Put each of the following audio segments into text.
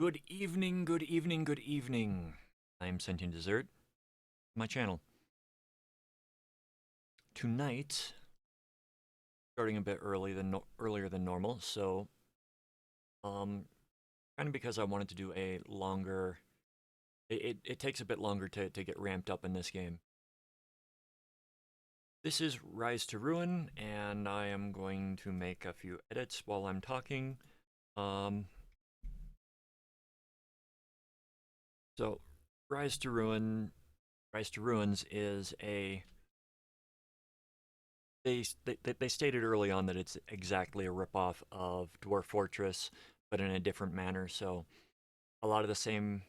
Good evening, good evening, good evening. I'm Sentient Dessert, my channel. Tonight, starting a bit earlier than normal, so kind of because I wanted to do a longer. It takes a bit longer to get ramped up in this game. This is Rise to Ruin, and I am going to make a few edits while I'm talking. So, Rise to Ruin, Rise to Ruins is a they stated early on that it's exactly a ripoff of Dwarf Fortress, but in a different manner. So a lot of the same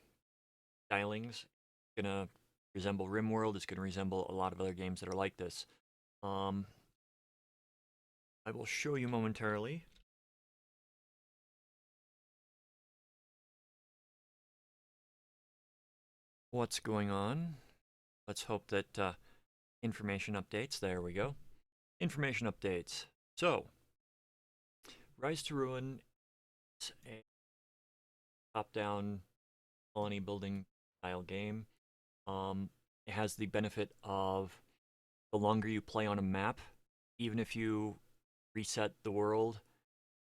stylings gonna resemble RimWorld. It's gonna resemble a lot of other games that are like this. Um, I will show you momentarily. What's going on? Let's hope that information updates. There we go. Information updates. So, Rise to Ruin is a top-down colony building style game. It has the benefit of the longer you play on a map, even if you reset the world,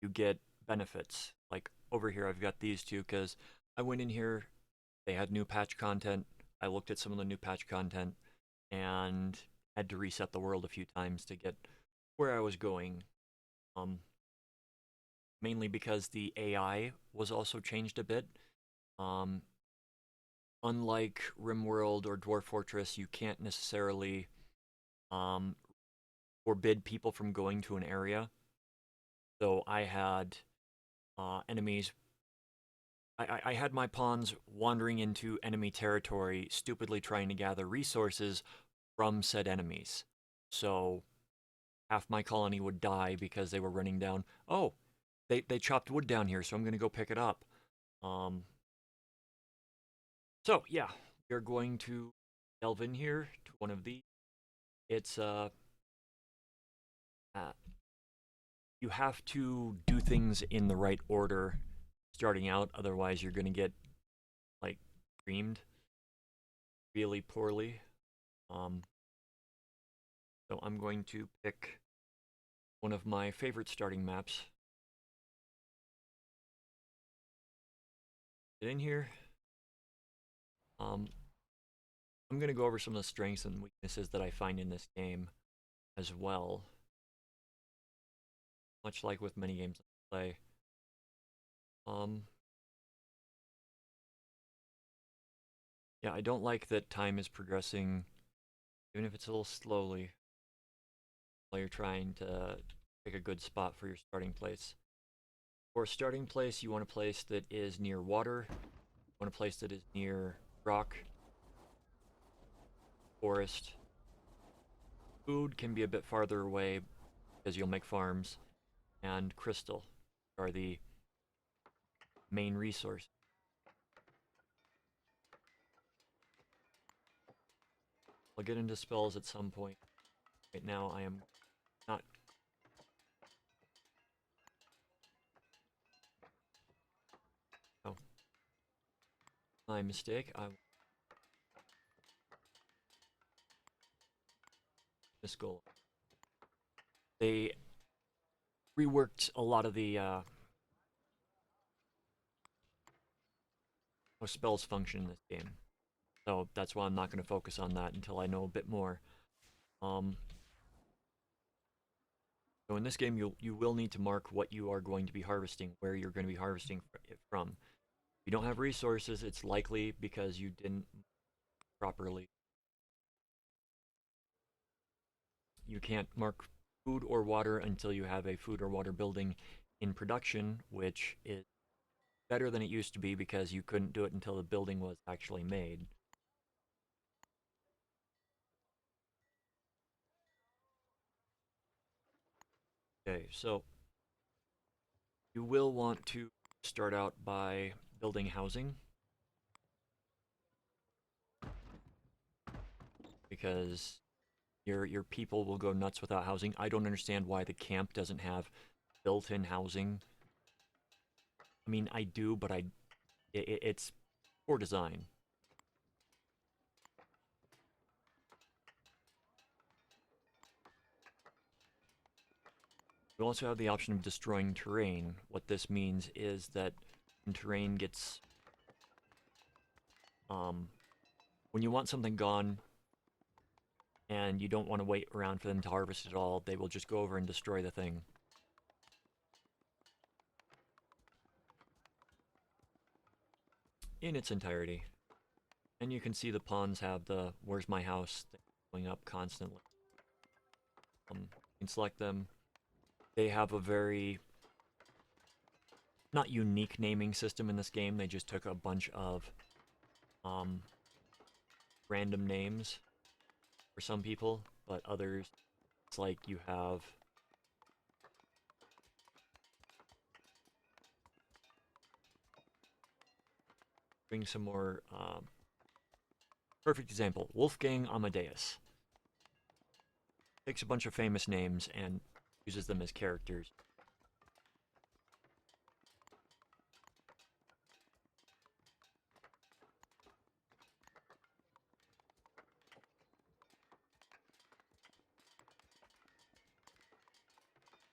you get benefits. Like over here, I've got these two because I went in here, they had new patch content. I looked at some of the new patch content and had to reset the world a few times to get where I was going. Um, Mainly because the AI was also changed a bit. Um, Unlike RimWorld or Dwarf Fortress, you can't necessarily um, forbid people from going to an area. So I had enemies. I had my pawns wandering into enemy territory, stupidly trying to gather resources from said enemies. So half my colony would die because they were running down. Oh, they chopped wood down here, so I'm going to go pick it up. Um, so yeah, we're going to delve in here to one of these. It's uh, you have to do things in the right order starting out, otherwise you're going to get like creamed really poorly. Um, so I'm going to pick one of my favorite starting maps. Get in here. Um, I'm going to go over some of the strengths and weaknesses that I find in this game as well. Much like with many games I play. Um, yeah, I don't like that time is progressing, even if it's a little slowly, while you're trying to pick a good spot for your starting place. For a starting place, you want a place that is near water. You want a place that is near rock, forest. Food can be a bit farther away because you'll make farms. And crystal are the main resource. I'll get into spells at some point. Right now I am not. Oh, my mistake. I missed goal. They reworked a lot of the how spells function in this game. So that's why I'm not going to focus on that until I know a bit more. Um, so in this game, you will need to mark what you are going to be harvesting, where you're going to be harvesting it from. If you don't have resources, it's likely because you didn't properly. You can't mark food or water until you have a food or water building in production, which is better than it used to be because you couldn't do it until the building was actually made. Okay, so you will want to start out by building housing because your people will go nuts without housing. I don't understand why the camp doesn't have built-in housing. I mean, I do, but I It's poor design. You also have the option of destroying terrain. What this means is that when terrain gets... when you want something gone, and you don't want to wait around for them to harvest it all, they will just go over and destroy the thing. In its entirety. And you can see the pawns have the "Where's my house?" thing going up constantly. You can select them. They have a very not unique naming system in this game. They just took a bunch of random names for some people, but others, it's like you have bring some more perfect example. Wolfgang Amadeus takes a bunch of famous names and uses them as characters.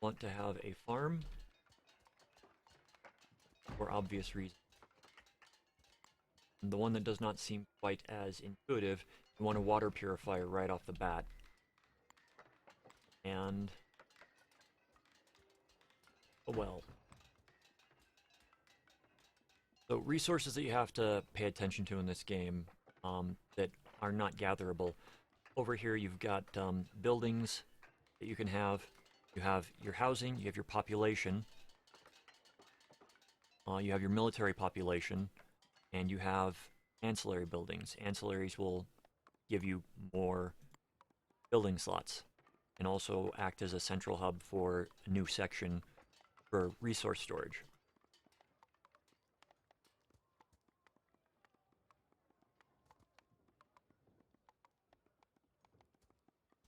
Want to have a farm for obvious reasons. And the one that does not seem quite as intuitive, you want a water purifier right off the bat. And a well. So resources that you have to pay attention to in this game that are not gatherable. Over here you've got buildings that you can have. You have your housing, you have your population, you have your military population, and you have ancillary buildings. Ancillaries will give you more building slots and also act as a central hub for a new section for resource storage.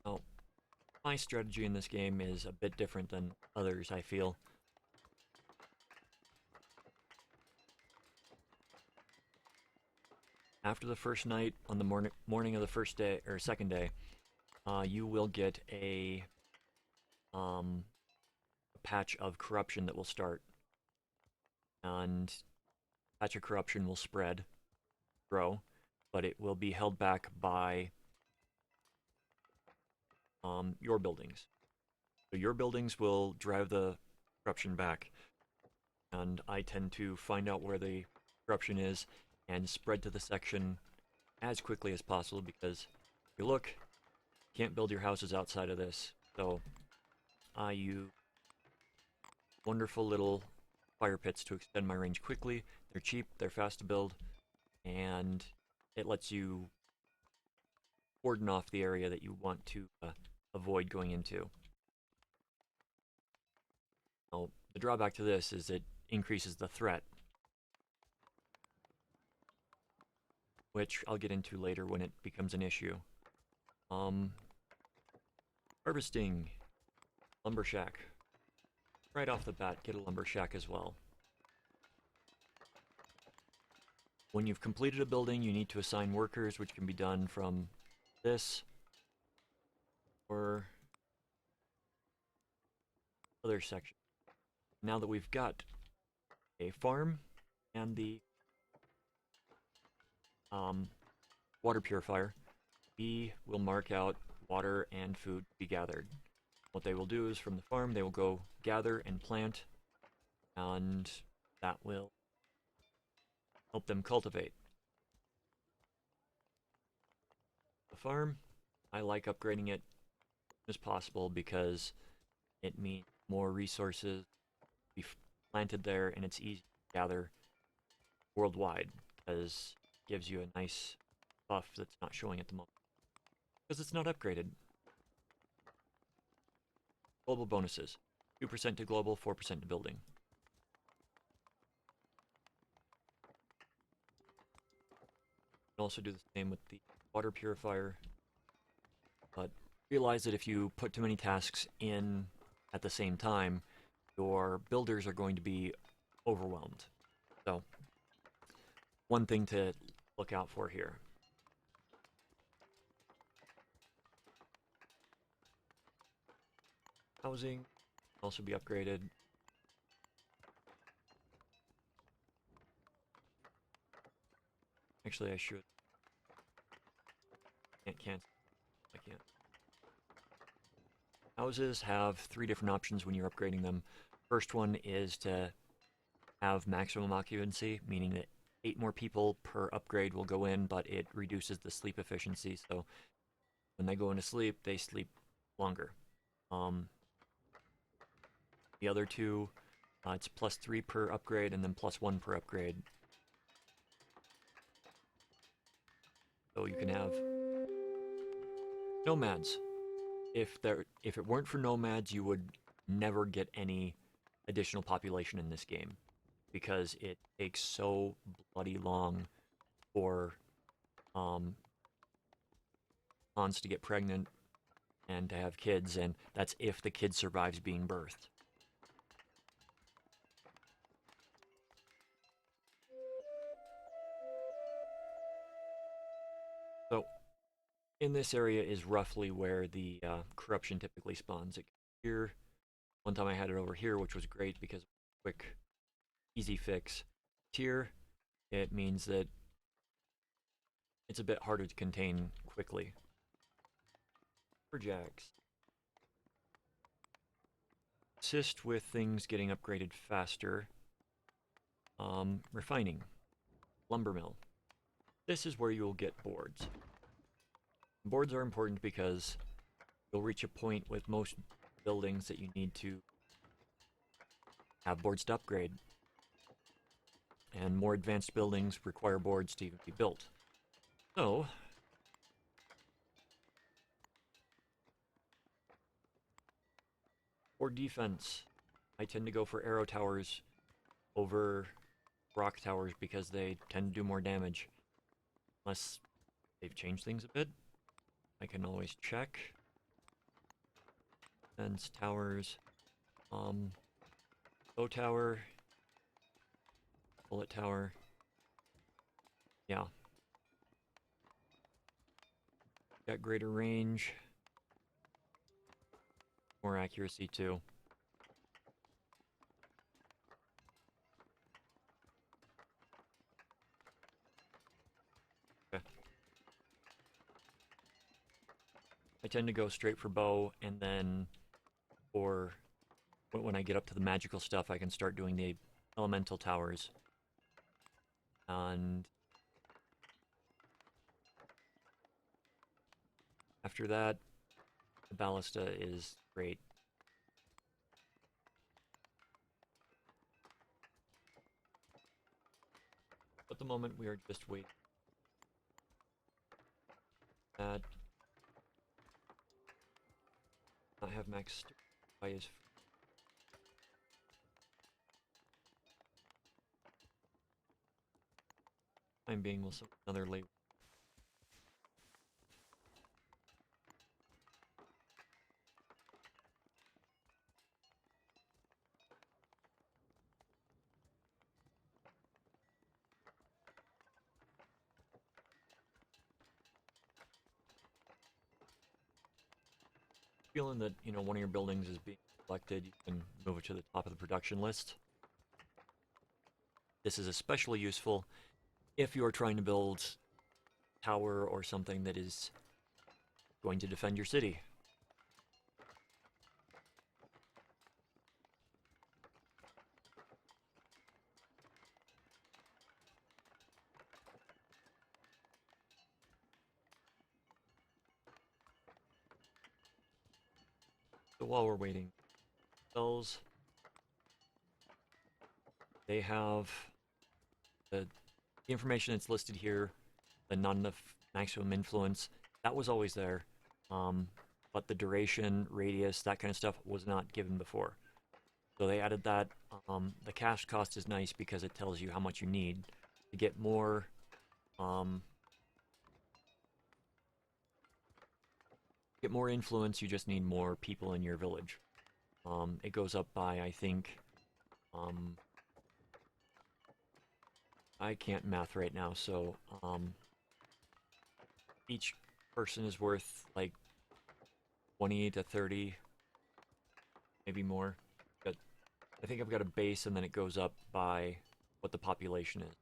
Now, my strategy in this game is a bit different than others, I feel. After the first night, on the morning of the first day, or second day, you will get a patch of corruption that will start. And patch of corruption will spread, grow, but it will be held back by your buildings. So your buildings will drive the corruption back. And I tend to find out where the corruption is and spread to the section as quickly as possible, because if you look, you can't build your houses outside of this. So I use wonderful little fire pits to extend my range quickly. They're cheap, they're fast to build, and it lets you cordon off the area that you want to avoid going into. Now, the drawback to this is it increases the threat, which I'll get into later when it becomes an issue. Harvesting. Lumber shack. Right off the bat, get a lumber shack as well. When you've completed a building, you need to assign workers, which can be done from this or other section. Now that we've got a farm and the water purifier, we will mark out water and food to be gathered. What they will do is from the farm, they will go gather and plant, and that will help them cultivate. The farm, I like upgrading it as possible because it means more resources be planted there, and it's easy to gather worldwide because it gives you a nice buff that's not showing at the moment because it's not upgraded. Global bonuses. 2% to global, 4% to building. You can also do the same with the water purifier, but realize that if you put too many tasks in at the same time, your builders are going to be overwhelmed. So, one thing to look out for here. Housing also be upgraded. Actually, I should. Can't cancel. I can't. Houses have 3 different options when you're upgrading them. First one is to have maximum occupancy, meaning that 8 more people per upgrade will go in, but it reduces the sleep efficiency. So when they go into sleep, they sleep longer. The other two, it's +3 per upgrade and then +1 per upgrade. So you can have nomads. If it weren't for nomads, you would never get any additional population in this game, because it takes so bloody long for Hans to get pregnant and to have kids, and that's if the kid survives being birthed. So in this area is roughly where the corruption typically spawns. Here, one time I had it over here, which was great because quick, easy fix. Here, it means that it's a bit harder to contain quickly. Jacks assist with things getting upgraded faster. Refining, lumber mill. This is where you'll get boards. Boards are important because you'll reach a point with most buildings that you need to have boards to upgrade. And more advanced buildings require boards to even be built. So, for defense, I tend to go for arrow towers over rock towers because they tend to do more damage. Unless they've changed things a bit. I can always check. Defense towers. Bow tower. Bullet tower. Yeah. Got greater range. More accuracy too. Okay. I tend to go straight for bow, and then for when I get up to the magical stuff, I can start doing the elemental towers. And after that, the ballista is great. At the moment, we are just waiting. That I have max is time being will another late. Feeling that, you know, one of your buildings is being selected, you can move it to the top of the production list. This is especially useful if you're trying to build a tower or something that is going to defend your city. So while we're waiting, cells, they have the information that's listed here, the not enough maximum influence, that was always there, but the duration, radius, that kind of stuff was not given before. So they added that. The cash cost is nice because it tells you how much you need to get more. Get more influence, you just need more people in your village. It goes up by, I think, I can't math right now, so each person is worth like 20 to 30, maybe more. But I think I've got a base and then it goes up by what the population is.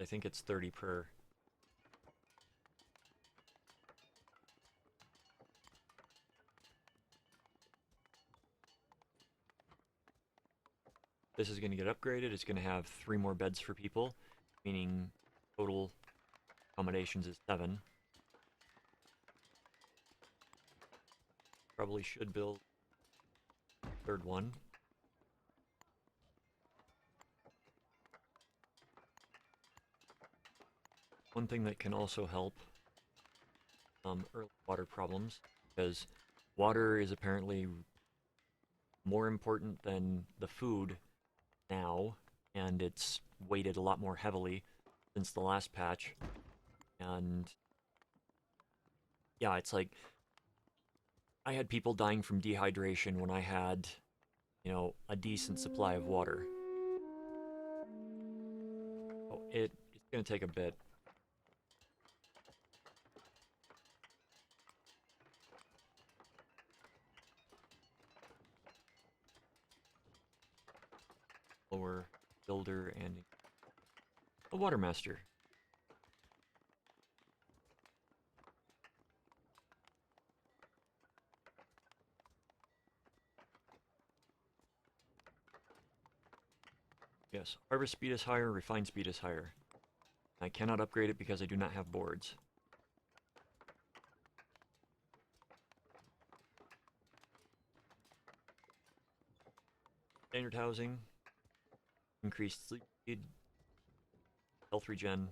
I think it's 30 per. This is going to get upgraded. It's going to have 3 more beds for people, meaning total accommodations is 7. Probably should build a third one. One thing that can also help early water problems, because water is apparently more important than the food now, and it's weighted a lot more heavily since the last patch. And yeah, it's like I had people dying from dehydration when I had, a decent supply of water. So it's going to take a bit. Lower builder and a water master. Yes, harvest speed is higher, refine speed is higher. I cannot upgrade it because I do not have boards. Standard housing, increased sleep speed, health regen.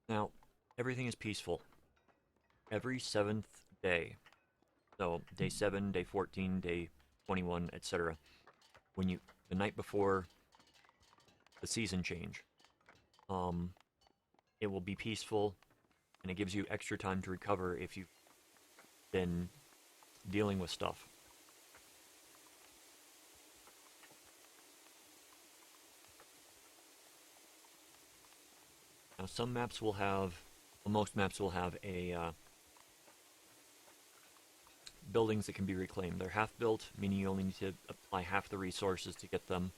Now, everything is peaceful. Every 7th day, so day 7, day 14, day 21, etc. The night before the season change, um, it will be peaceful, and it gives you extra time to recover if you've been dealing with stuff. Now, some maps will have, well, most maps will have buildings that can be reclaimed. They're half built, meaning you only need to apply half the resources to get them.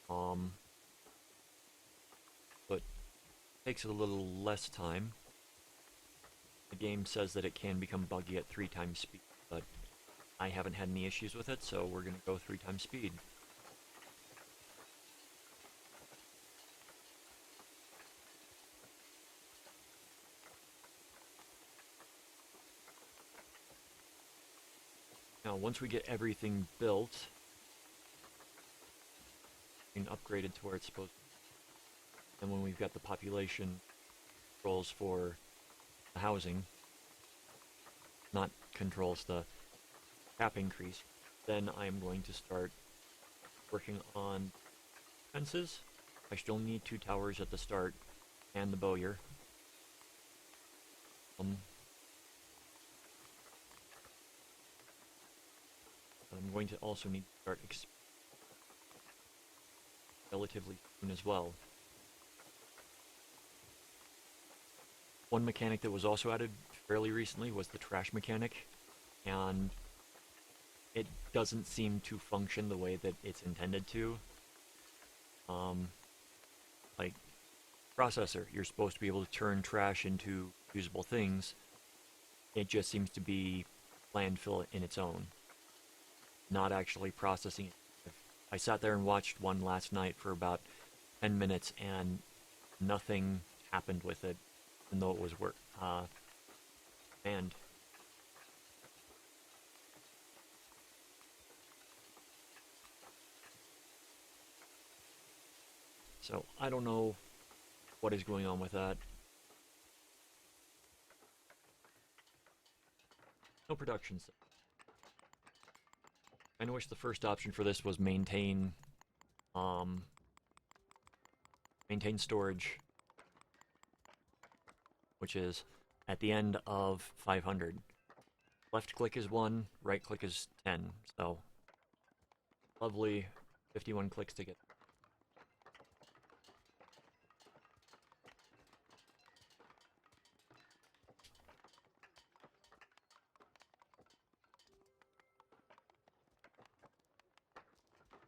But it takes a little less time. The game says that it can become buggy at 3 times speed, but I haven't had any issues with it, so we're going to go 3 times speed. Now, once we get everything built and upgraded to where it's supposed to be, and when we've got the population controls for the housing, not controls, the cap increase, then I'm going to start working on fences. I still need 2 towers at the start and the bowyer. I'm going to also need to start relatively soon as well. One mechanic that was also added fairly recently was the trash mechanic, and it doesn't seem to function the way that it's intended to. Like, processor, you're supposed to be able to turn trash into usable things. It just seems to be landfill in its own, not actually processing it. I sat there and watched one last night for about 10 minutes, and nothing happened with it, even though it was banned. So I don't know what is going on with that. No production. I wish the first option for this was um, maintain storage, which is at the end of 500. Left click is 1, right click is 10. So lovely 51 clicks to get.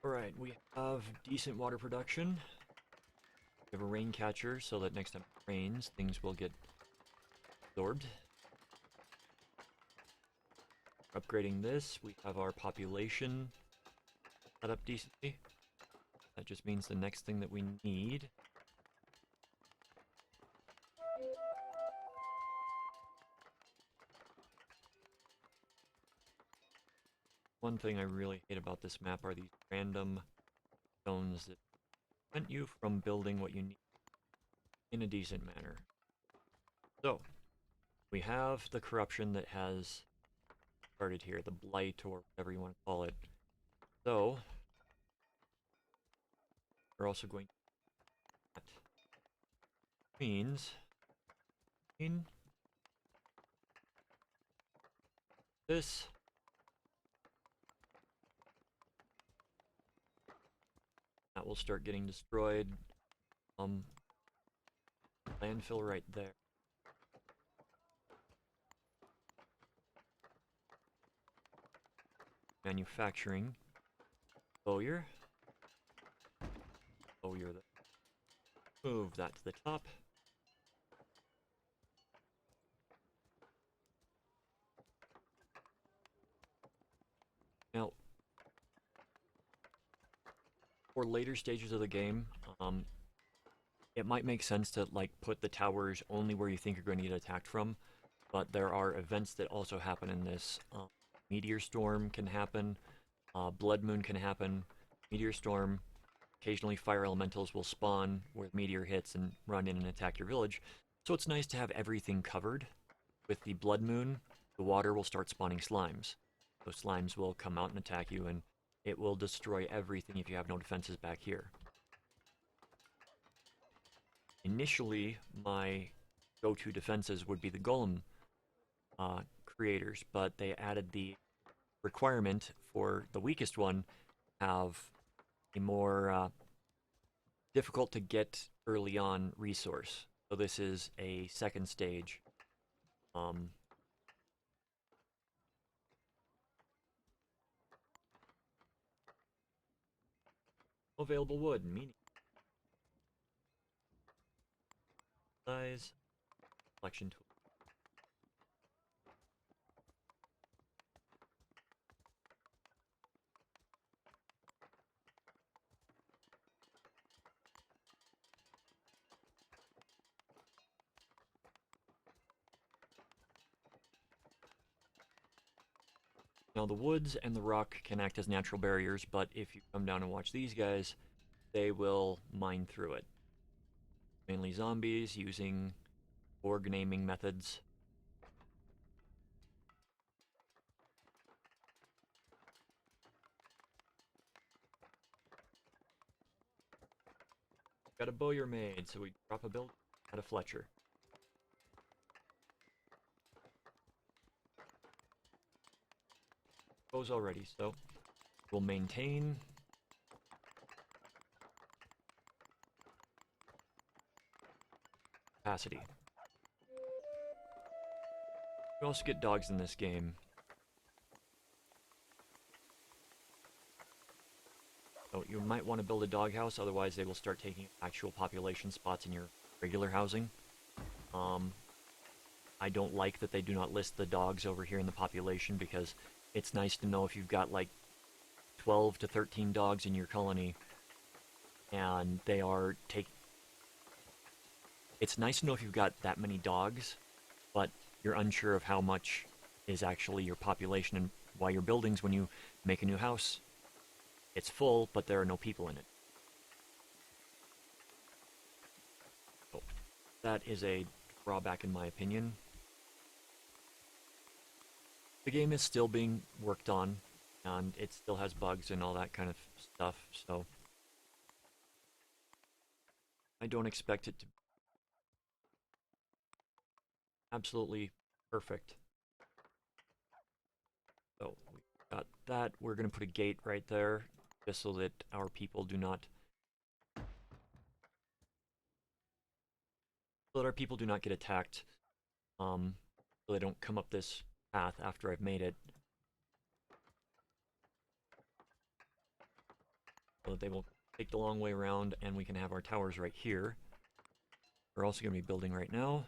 Alright, we have decent water production. We have a rain catcher so that next time it rains, things will get absorbed. Upgrading this, we have our population set up decently. That just means the next thing that we need one thing I really hate about this map are these random zones that prevent you from building what you need in a decent manner. So, we have the corruption that has started here, the blight or whatever you want to call it. So, we're also going to that means in this that will start getting destroyed. Landfill right there. Manufacturing. Bowyer. Bowyer. Move that to the top. Now, for later stages of the game, it might make sense to like put the towers only where you think you're going to get attacked from, but there are events that also happen in this. Meteor storm can happen, blood moon can happen, meteor storm. Occasionally fire elementals will spawn where the meteor hits and run in and attack your village. So it's nice to have everything covered. With the blood moon, the water will start spawning slimes. Those slimes will come out and attack you, and it will destroy everything if you have no defenses back here. Initially, my go-to defenses would be the golem creators, but they added the requirement for the weakest one have a more difficult to get early on resource. So this is a second stage. Available wood, meaning size, selection tool. Now the woods and the rock can act as natural barriers, but if you come down and watch these guys, they will mine through it. Mainly zombies using org naming methods. Got a Bowyer made, so we drop a build at a Fletcher. Goes already, so we'll maintain. Capacity. We also get dogs in this game. So you might want to build a doghouse, otherwise they will start taking actual population spots in your regular housing. I don't like that they do not list the dogs over here in the population because it's nice to know if you've got like 12 to 13 dogs in your colony and they are it's nice to know if you've got that many dogs, but you're unsure of how much is actually your population and why your buildings, when you make a new house, it's full, but there are no people in it. So that is a drawback in my opinion. The game is still being worked on, and it still has bugs and all that kind of stuff, so I don't expect it to be absolutely perfect. So we got that. We're going to put a gate right there, just so that our people do not, get attacked, so they don't come up this path after I've made it, so that they will take the long way around, and we can have our towers right here. We're also going to be building right now.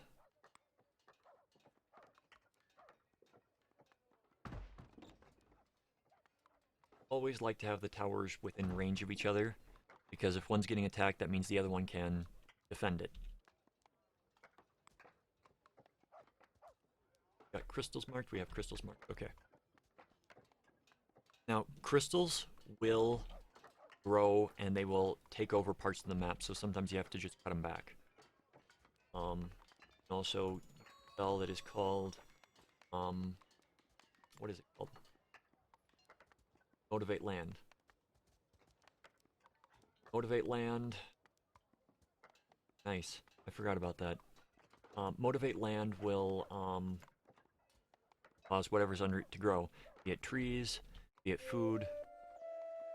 Always like to have the towers within range of each other, because if one's getting attacked, that means the other one can defend it. Got crystals marked? We have crystals marked. Okay. Now, crystals will grow and they will take over parts of the map, so sometimes you have to just cut them back. Also, a spell that is called, what is it called? Motivate Land. Motivate Land. Nice. I forgot about that. Motivate Land will cause whatever's under it to grow. Be it trees, be it food,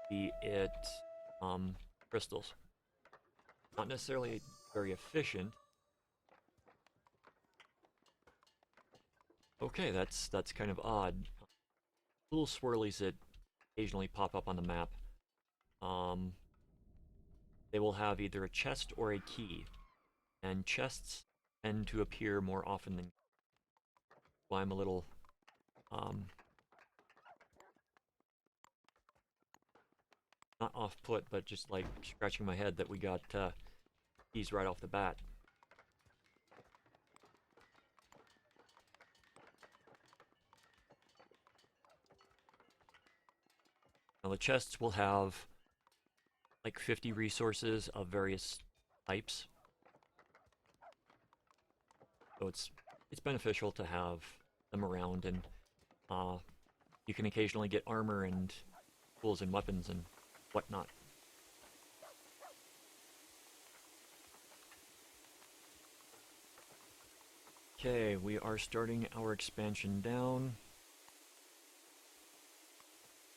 be it crystals. Not necessarily very efficient. Okay, that's kind of odd. Little swirlies that occasionally pop up on the map. They will have either a chest or a key, and chests tend to appear more often than. Well, I'm a little not off put, but just like scratching my head that we got keys right off the bat. Now the chests will have like 50 resources of various types, so it's beneficial to have them around, and you can occasionally get armor and tools and weapons and whatnot. Okay, we are starting our expansion down.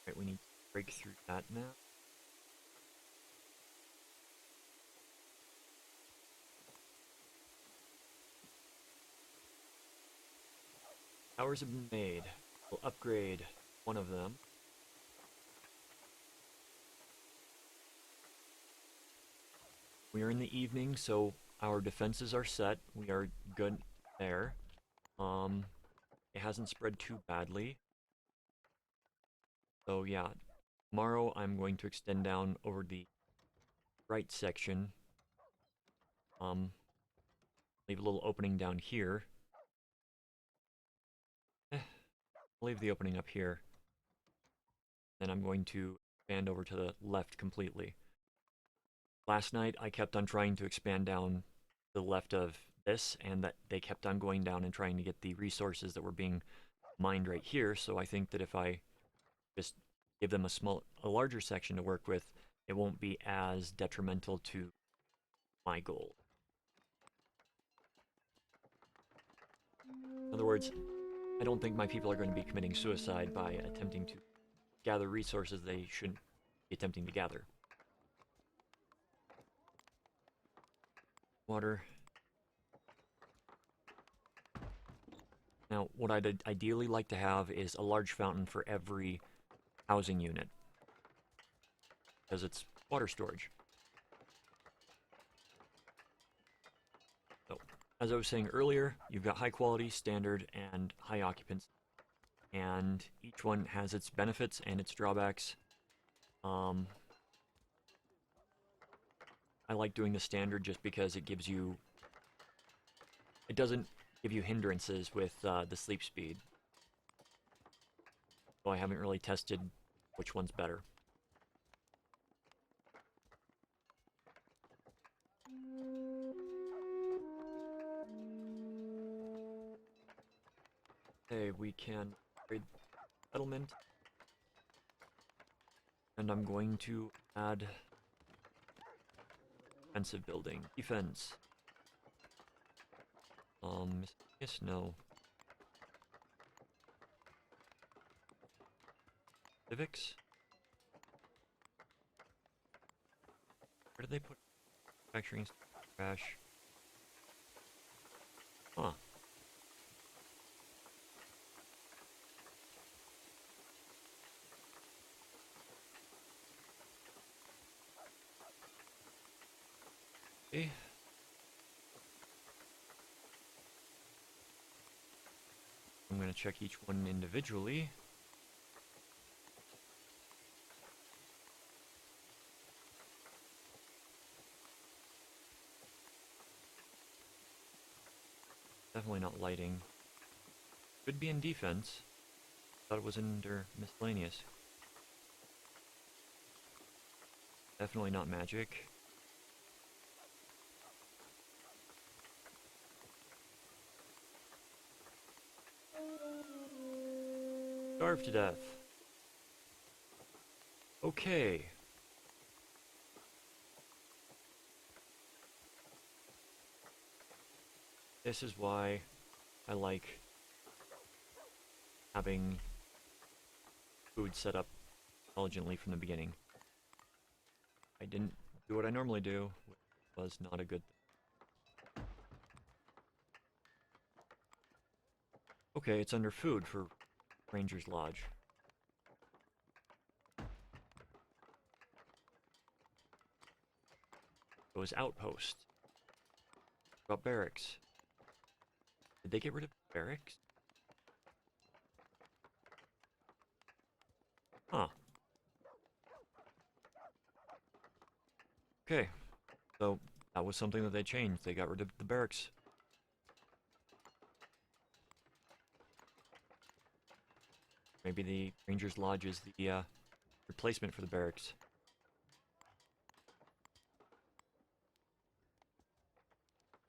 Right, we need to break through that now. Towers have been made. We'll upgrade one of them. We are in the evening, so our defenses are set. We are good there. It hasn't spread too badly. So yeah, tomorrow I'm going to extend down over the right section. Leave a little opening down here. I'll leave the opening up here. Then I'm going to expand over to the left completely. Last night I kept on trying to expand down the left of this, and that they kept on going down and trying to get the resources that were being mined right here. So I think that if I just give them a larger section to work with, it won't be as detrimental to my goal. In other words, I don't think my people are going to be committing suicide by attempting to gather resources they shouldn't be attempting to gather. Water. Now, what I'd ideally like to have is a large fountain for every housing unit, because it's water storage. So, as I was saying earlier, you've got high quality, standard, and high occupancy, and each one has its benefits and its drawbacks. I like doing the standard just because it gives you It doesn't give you hindrances with the sleep speed. So I haven't really tested which one's better. Okay, we can upgrade settlement. And I'm going to add defensive building. Defense. Yes, no. Civics? Where did they put manufacturing crash? Huh. Okay. I'm gonna check each one individually. Definitely not lighting. Could be in defense. Thought it was under miscellaneous. Definitely not magic. Starved to death. Okay. This is why I like having food set up intelligently from the beginning. I didn't do what I normally do, which was not a good thing. Okay, it's under food for Ranger's Lodge. It was outpost. About barracks. Did they get rid of barracks? Huh. Okay. So, that was something that they changed. They got rid of the barracks. Maybe the Ranger's Lodge is the replacement for the barracks.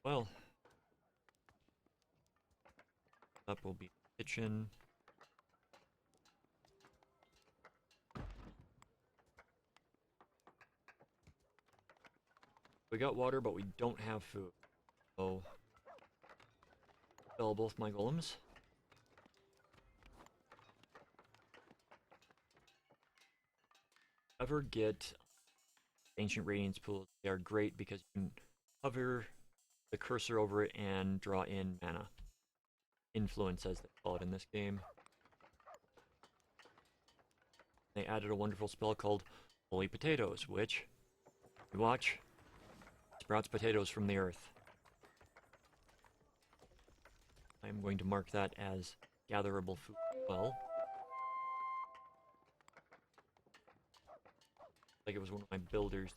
Well, up will be the kitchen. We got water, but we don't have food. So, fill both my golems. Ever get Ancient Radiance pools? They are great because you can hover the cursor over it and draw in mana. Influence, as they call it in this game. They added a wonderful spell called Holy Potatoes, which, you watch, sprouts potatoes from the earth. I'm going to mark that as gatherable food as well. Like it was one of my builders.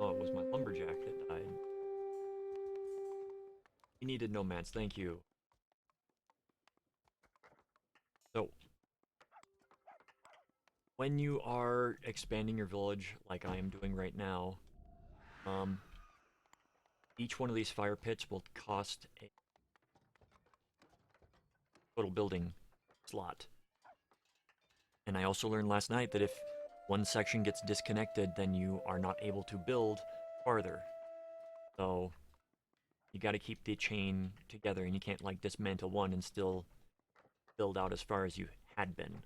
Oh, it was my lumberjack that died. He needed nomads, thank you. So, when you are expanding your village, like I am doing right now, each one of these fire pits will cost a total building slot. And I also learned last night that if one section gets disconnected, then you are not able to build farther. So, you gotta keep the chain together, and you can't, like, dismantle one and still build out as far as you had been.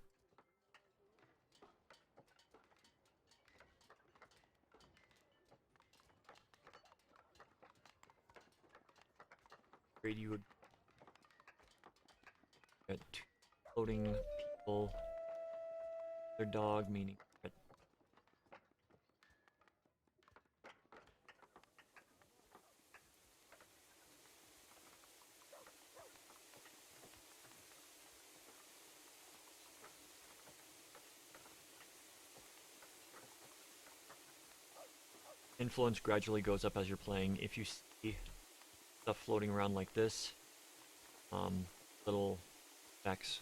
Grade you would get two floating people. Their dog, meaning influence gradually goes up as you're playing. If you see stuff floating around like this, little specks,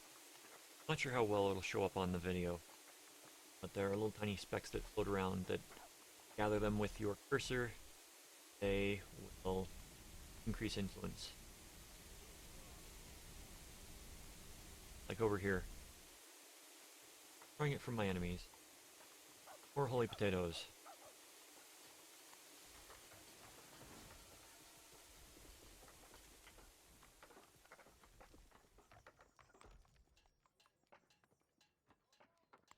not sure how well it'll show up on the video, but there are little tiny specks that float around that gather them with your cursor, they will increase influence. Like over here. Throwing it from my enemies. More holy potatoes.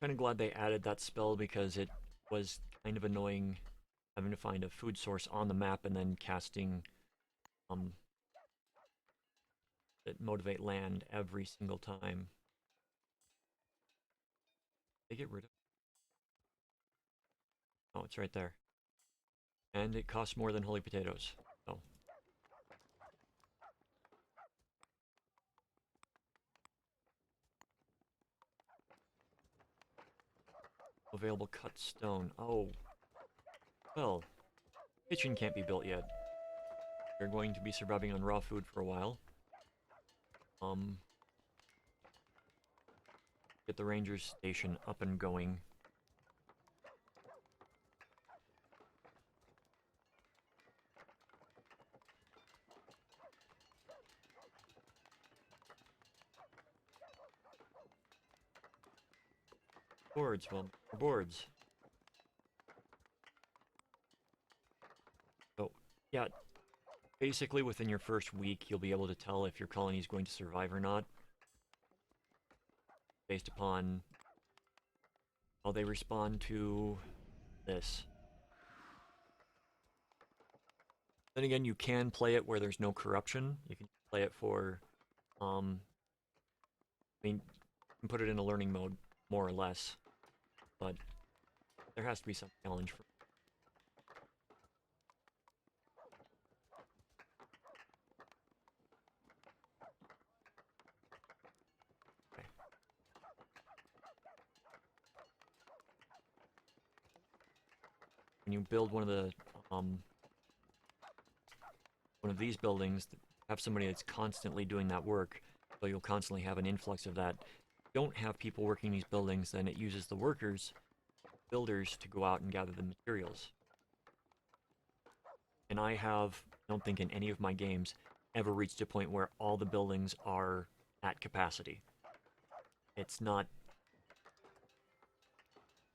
Kinda glad they added that spell because it was kind of annoying having to find a food source on the map and then casting that motivate land every single time. They get rid of it. Oh, it's right there. And it costs more than holy potatoes. So available cut stone. Oh. Well, kitchen can't be built yet. You're going to be surviving on raw food for a while. Get the ranger station up and going. Boards, well, boards. So, yeah, basically within your first week, you'll be able to tell if your colony is going to survive or not, based upon how they respond to this. Then again, you can play it where there's no corruption. You can play it for, I mean, you can put it in a learning mode, more or less, but there has to be some challenge for. Okay. When you build one of these buildings, have somebody that's constantly doing that work, so you'll constantly have an influx of that. Don't have people working these buildings, then it uses the workers, builders, to go out and gather the materials. And I don't think in any of my games, ever reached a point where all the buildings are at capacity. It's not...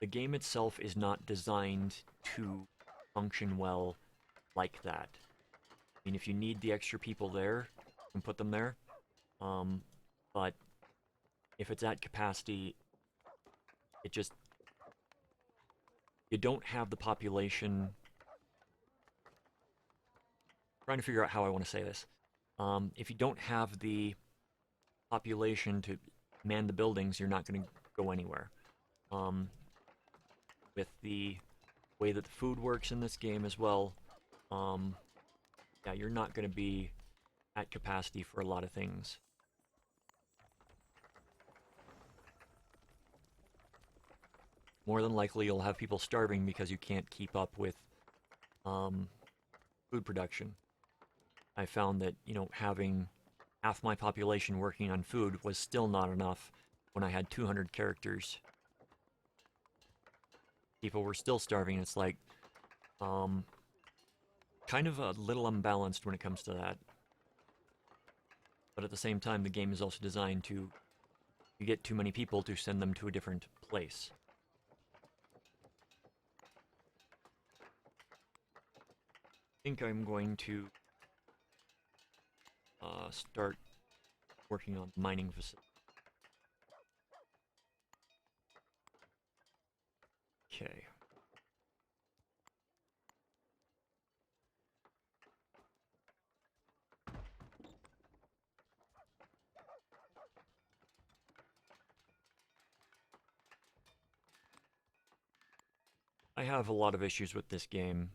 The game itself is not designed to function well like that. I mean, if you need the extra people there, you can put them there. But if it's at capacity, it just... You don't have the population... Trying to figure out how I want to say this. If you don't have the population to man the buildings, you're not going to go anywhere. With the way that the food works in this game as well, yeah, you're not going to be at capacity for a lot of things. More than likely, you'll have people starving because you can't keep up with food production. I found that, you know, having half my population working on food was still not enough when I had 200 characters. People were still starving. It's like, kind of a little unbalanced when it comes to that. But at the same time, the game is also designed to, you get too many people to send them to a different place. I think I'm going to start working on mining facility. Okay. I have a lot of issues with this game.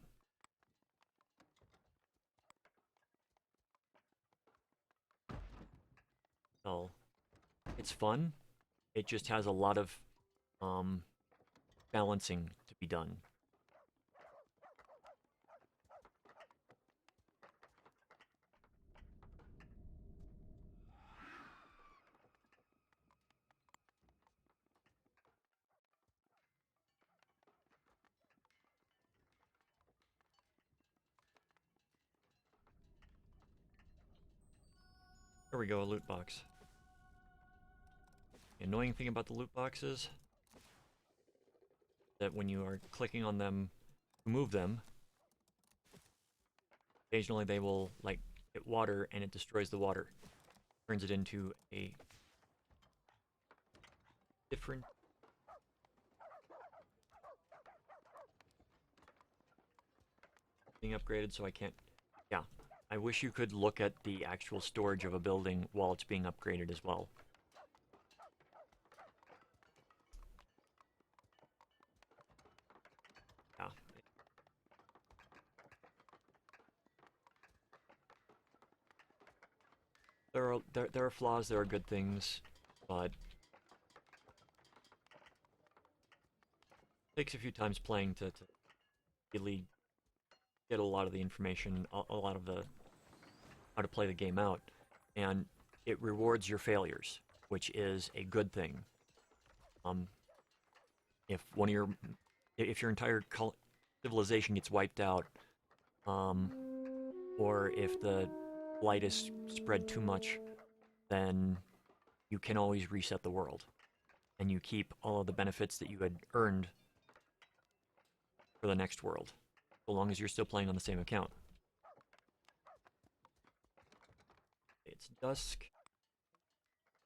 Well, it's fun. It just has a lot of balancing to be done. There we go, a loot box. The annoying thing about the loot boxes that when you are clicking on them to move them, occasionally they will like hit water and it destroys the water. Turns it into a different being upgraded, so I can't. Yeah, I wish you could look at the actual storage of a building while it's being upgraded as well. Yeah. There are flaws, there are good things, but it takes a few times playing to really get a lot of the information, a lot of the how to play the game out, and it rewards your failures, which is a good thing. If one of your if your entire civilization gets wiped out, or if the blight is spread too much, then you can always reset the world, and you keep all of the benefits that you had earned for the next world, so long as you're still playing on the same account. It's dusk.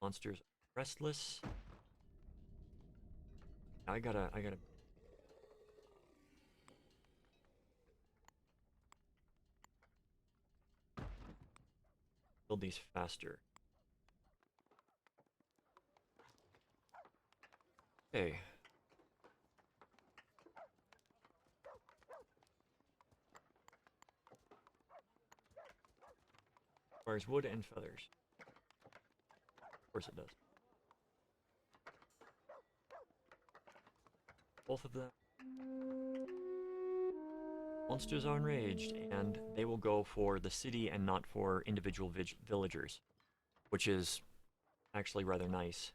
Monsters are restless. I gotta build these faster. Okay. Requires wood and feathers. Of course it does. Both of them. Monsters are enraged, and they will go for the city and not for individual villagers, which is actually rather nice.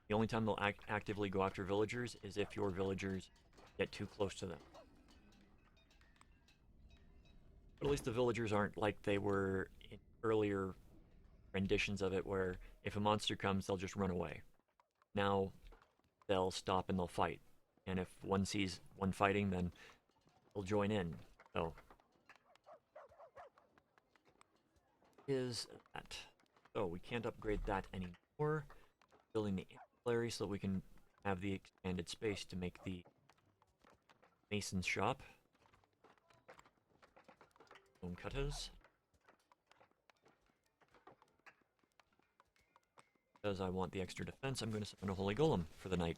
The only time they'll actively go after villagers is if your villagers get too close to them. But at least the villagers aren't like they were in earlier renditions of it, where if a monster comes, they'll just run away. Now, they'll stop and they'll fight. And if one sees one fighting, then they'll join in. So, is that. So, we can't upgrade that anymore. Building the ancillary so that we can have the expanded space to make the mason's shop. Stone cutters. Because I want the extra defense, I'm going to summon a holy golem for the night.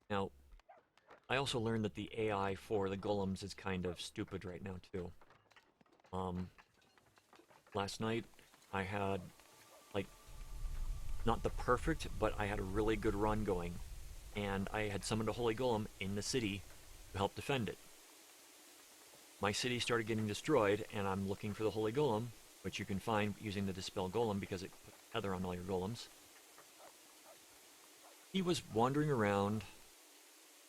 Now, I also learned that the AI for the golems is kind of stupid right now, too. Last night, I had, like, not the perfect, but I had a really good run going. And I had summoned a holy golem in the city to help defend it. My city started getting destroyed, and I'm looking for the holy golem, which you can find using the dispel golem because it puts heather on all your golems. He was wandering around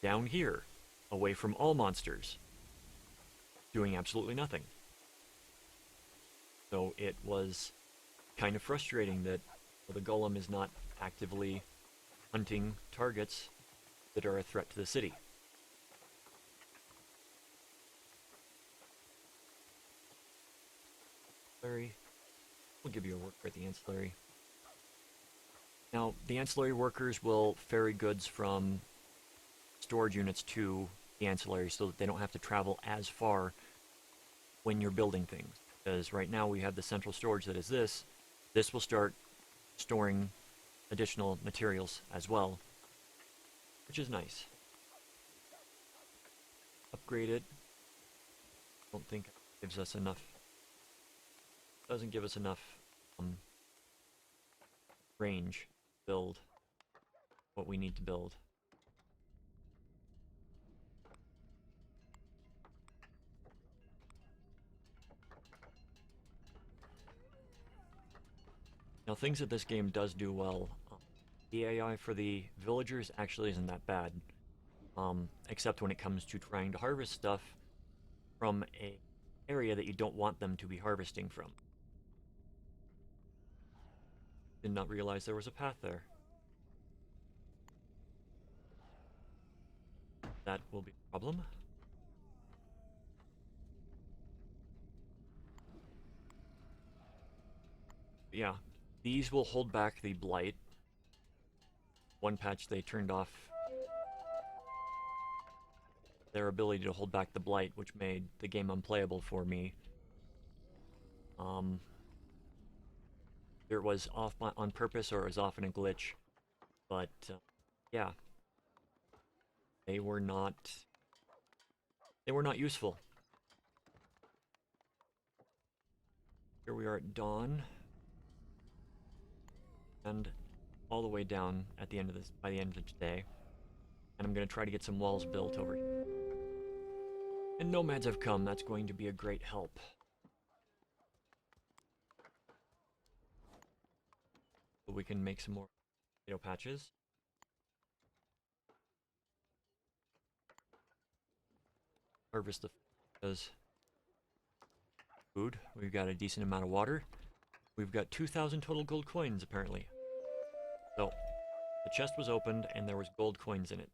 down here, away from all monsters, doing absolutely nothing. So it was kind of frustrating that the golem is not actively hunting targets that are a threat to the city. Ancillary. We'll give you a work for the ancillary. Now, the ancillary workers will ferry goods from storage units to the ancillary so that they don't have to travel as far when you're building things. Because right now we have the central storage that is this. This will start storing additional materials as well, which is nice. Upgrade it. Don't think it gives us enough. Doesn't give us enough range to build what we need to build. Now, things that this game does do well, The AI for the villagers actually isn't that bad, except when it comes to trying to harvest stuff from a area that you don't want them to be harvesting from. Did not realize there was a path there. That will be a problem. But yeah, these will hold back the blight. One patch they turned off their ability to hold back the blight, which made the game unplayable for me. It was off on purpose or it was off in a glitch, but yeah, they were not useful. Here we are at dawn, and all the way down at the end of this by the end of today, and I'm gonna try to get some walls built over here. And nomads have come. That's going to be a great help. But we can make some more potato patches. Harvest the food. We've got a decent amount of water. We've got 2,000 total gold coins, apparently. So, the chest was opened and there was gold coins in it.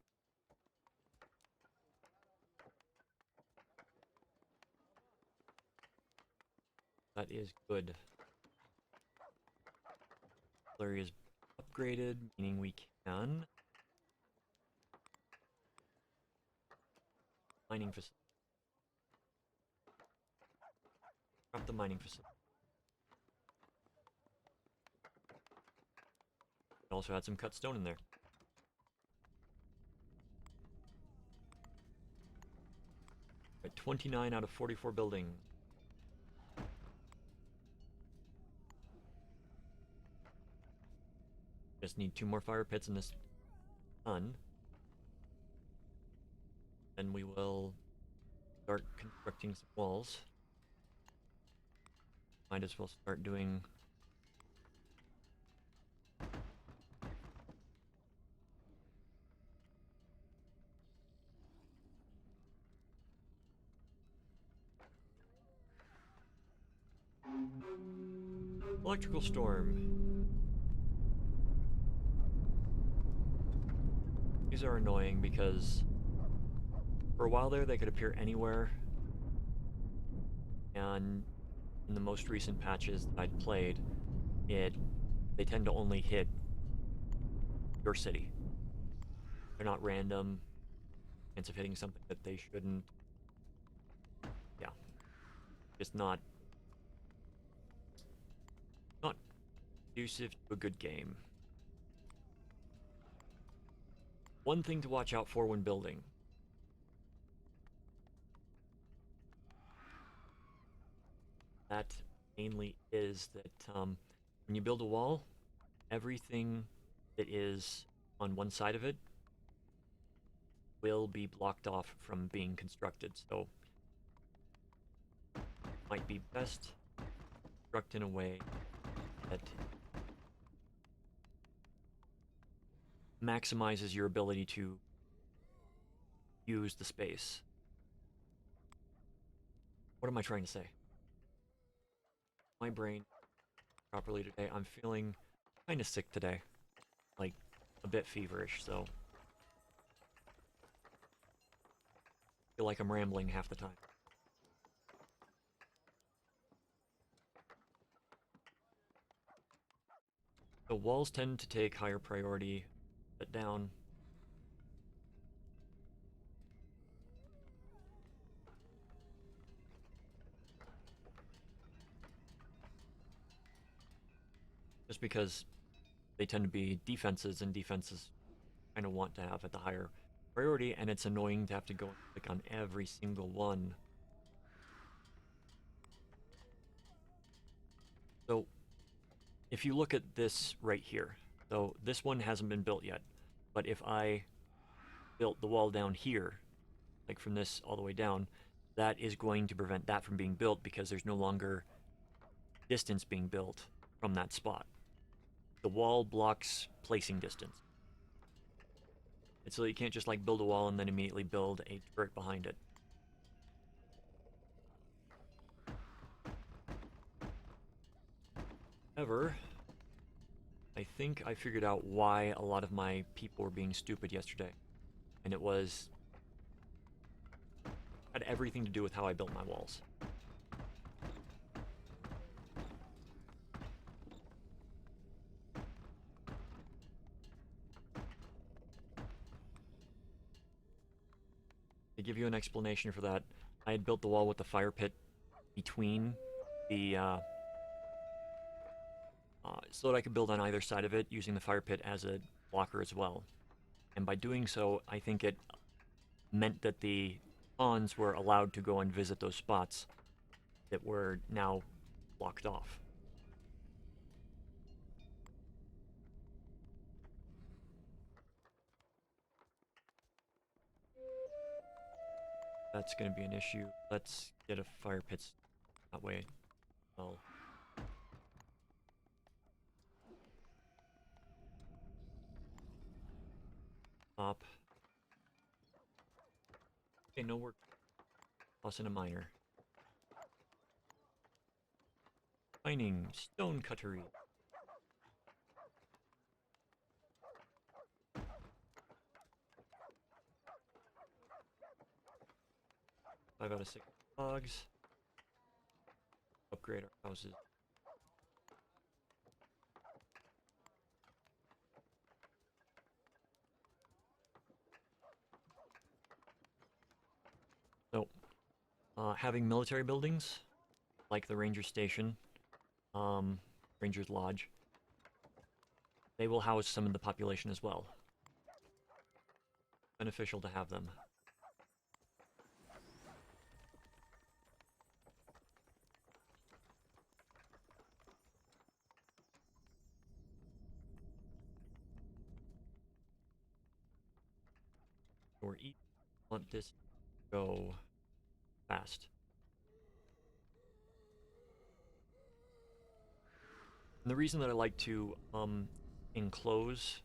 That is good. Flurry is upgraded, meaning we can mining facility. Drop the mining facility. Also had some cut stone in there. At 29 out of 44 buildings. Just need 2 more fire pits in this done. Then we will start constructing some walls. Might as well start doing electrical storm. These are annoying because for a while there they could appear anywhere, and in the most recent patches that I'd played, they tend to only hit your city. They're not random. Chance of hitting something that they shouldn't. Yeah. Just not conducive to a good game. One thing to watch out for when building. That mainly is that when you build a wall, everything that is on one side of it will be blocked off from being constructed. So it might be best to construct in a way that maximizes your ability to use the space. What am I trying to say? My brain properly today. I'm feeling kind of sick today, like a bit feverish, so I feel like I'm rambling half the time. The walls tend to take higher priority, but down. Just because they tend to be defenses, and defenses kind of want to have at the higher priority, and it's annoying to have to go and click on every single one. So, if you look at this right here, so this one hasn't been built yet, but if I built the wall down here, like from this all the way down, that is going to prevent that from being built because there's no longer distance being built from that spot. the wall blocks placing distance. It's so that you can't just like build a wall and then immediately build a turret behind it. However, I think I figured out why a lot of my people were being stupid yesterday. And it had everything to do with how I built my walls. To give you an explanation for that, I had built the wall with the fire pit between the so that I could build on either side of it using the fire pit as a blocker as well. And by doing so, I think it meant that the pawns were allowed to go and visit those spots that were now blocked off. That's going to be an issue. Let's get a fire pit that way. Well, top. Okay, no work. Plus in a miner. Mining, stone cuttery. Five out of 6 logs. Upgrade our houses. So, having military buildings, like the Ranger Station, Ranger's Lodge, they will house some of the population as well. Beneficial to have them. Or eat. Want this to go fast. And the reason that I like to enclose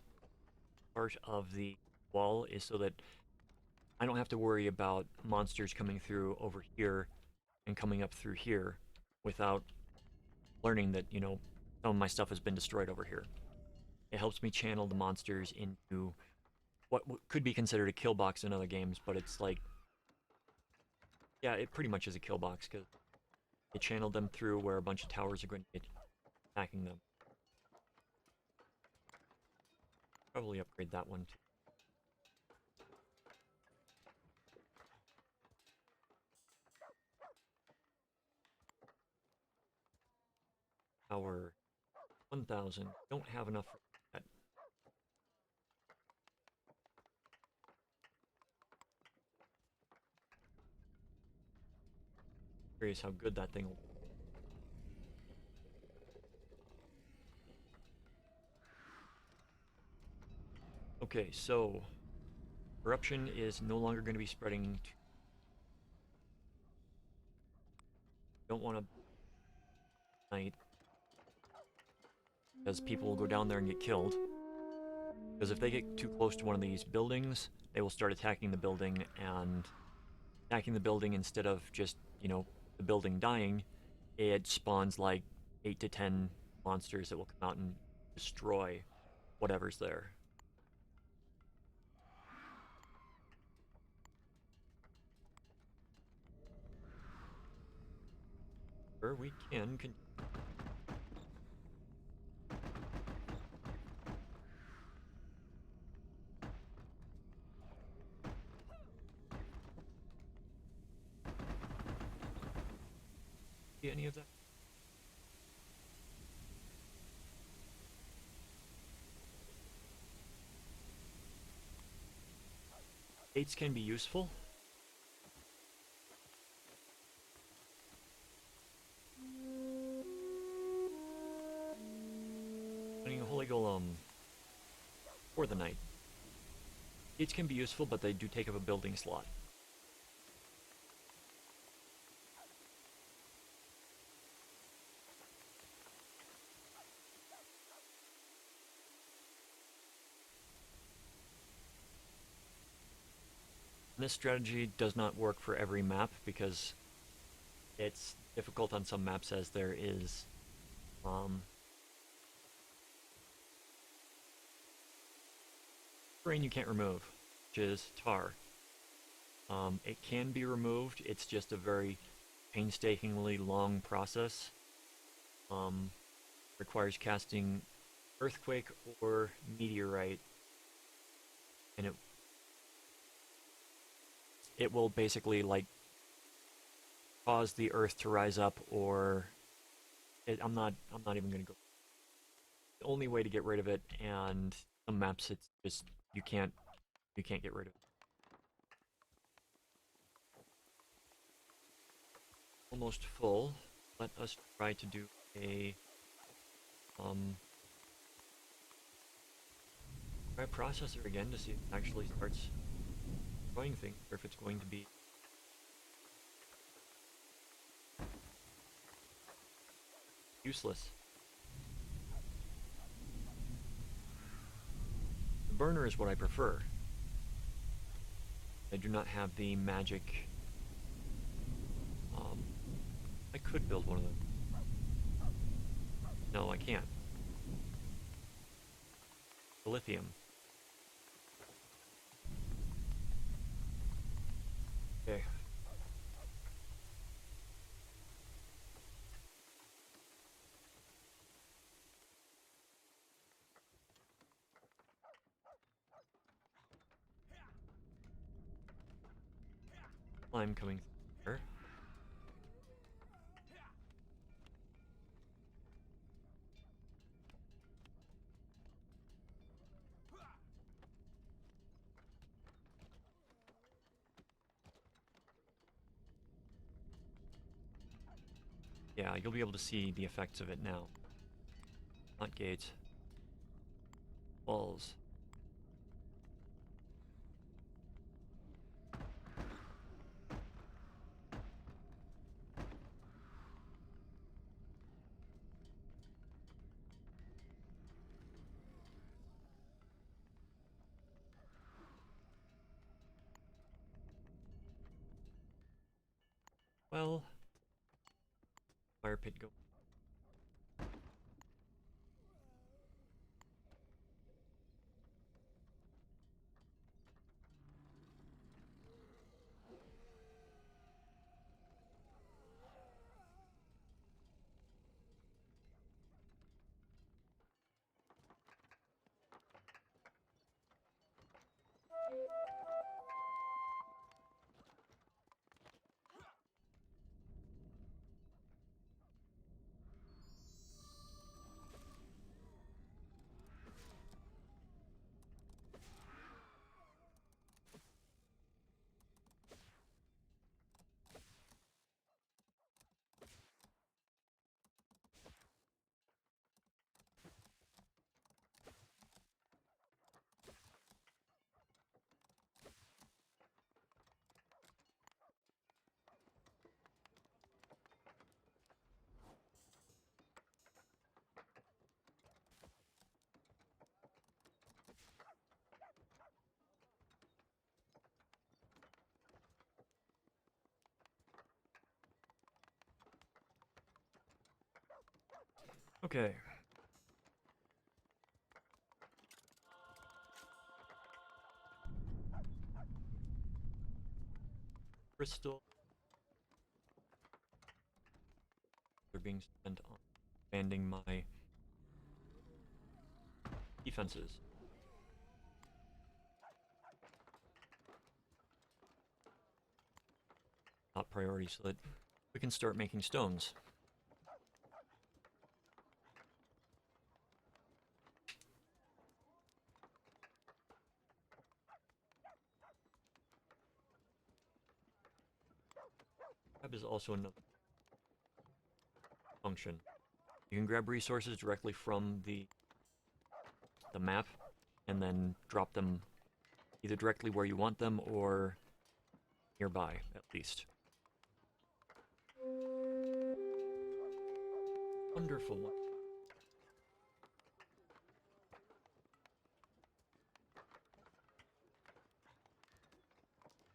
part of the wall is so that I don't have to worry about monsters coming through over here and coming up through here without learning that, you know, some of my stuff has been destroyed over here. It helps me channel the monsters into what could be considered a kill box in other games, but it's like, yeah, it pretty much is a kill box because it channeled them through where a bunch of towers are going to be attacking them. Probably upgrade that one too. Tower 1000. Don't have enough for that. Curious how good that thing will be. Okay, so corruption is no longer going to be spreading. Don't want to night because people will go down there and get killed. Because if they get too close to one of these buildings, they will start attacking the building, and attacking the building instead of just, you know, the building dying, it spawns like 8 to 10 monsters that will come out and destroy whatever's there. Or we can continue. See any of that? Gates can be useful. Putting a holy golem for the night. Gates can be useful, but they do take up a building slot. This strategy does not work for every map because it's difficult on some maps as there is terrain you can't remove, which is tar. It can be removed, it's just a very painstakingly long process. Requires casting earthquake or meteorite, and it will basically like cause the earth to rise up, or I'm not even gonna go. The only way to get rid of it, and some maps it's just you can't get rid of it. Almost full. Let us try to do a try processor again to see if it actually starts destroying things, or if it's going to be useless. The burner is what I prefer. I do not have the magic. I could build one of them. No, I can't. The lithium. Okay. Slime coming through there. Yeah, you'll be able to see the effects of it now. Not gates. Walls. Well, fire pit go. Okay. Crystal. They're being spent on expanding my defenses. Top priority so that we can start making stones. Grab is also another function. You can grab resources directly from the map and then drop them either directly where you want them or nearby, at least. Wonderful one.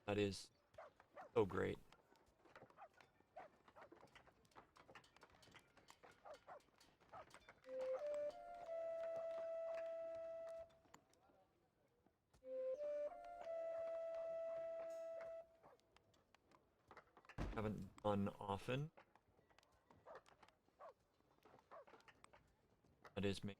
That is so great. Haven't done often. That is me.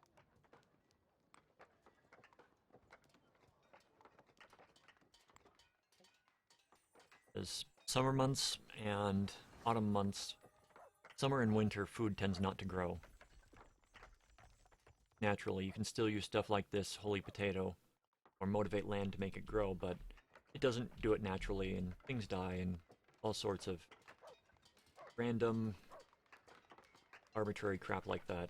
As summer months and autumn months, summer and winter, food tends not to grow naturally. You can still use stuff like this holy potato or motivate land to make it grow, but it doesn't do it naturally, and things die, and all sorts of random, arbitrary crap like that.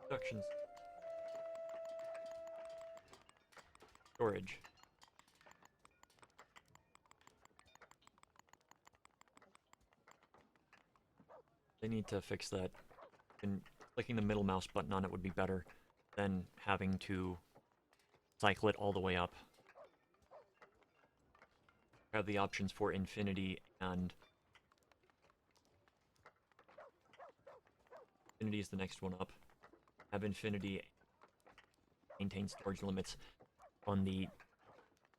Productions. Storage. They need to fix that. And clicking the middle mouse button on it would be better than having to cycle it all the way up. Have the options for infinity, and infinity is the next one up. Have infinity maintain storage limits on the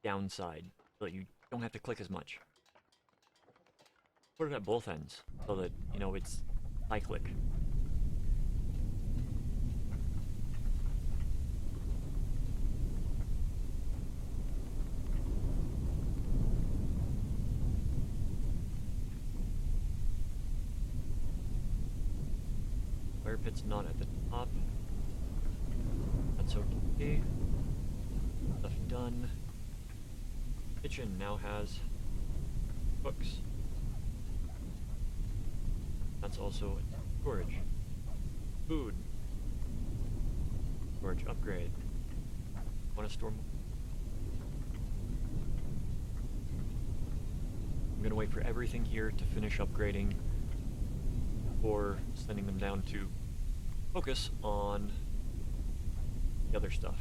downside so that you don't have to click as much. Put it at both ends so that, you know, it's cyclic. Fire pit's not at the top. That's okay. Stuff done. Kitchen now has books. That's also storage. Food. Storage upgrade. Want to store more? I'm gonna wait for everything here to finish upgrading before sending them down to focus on the other stuff.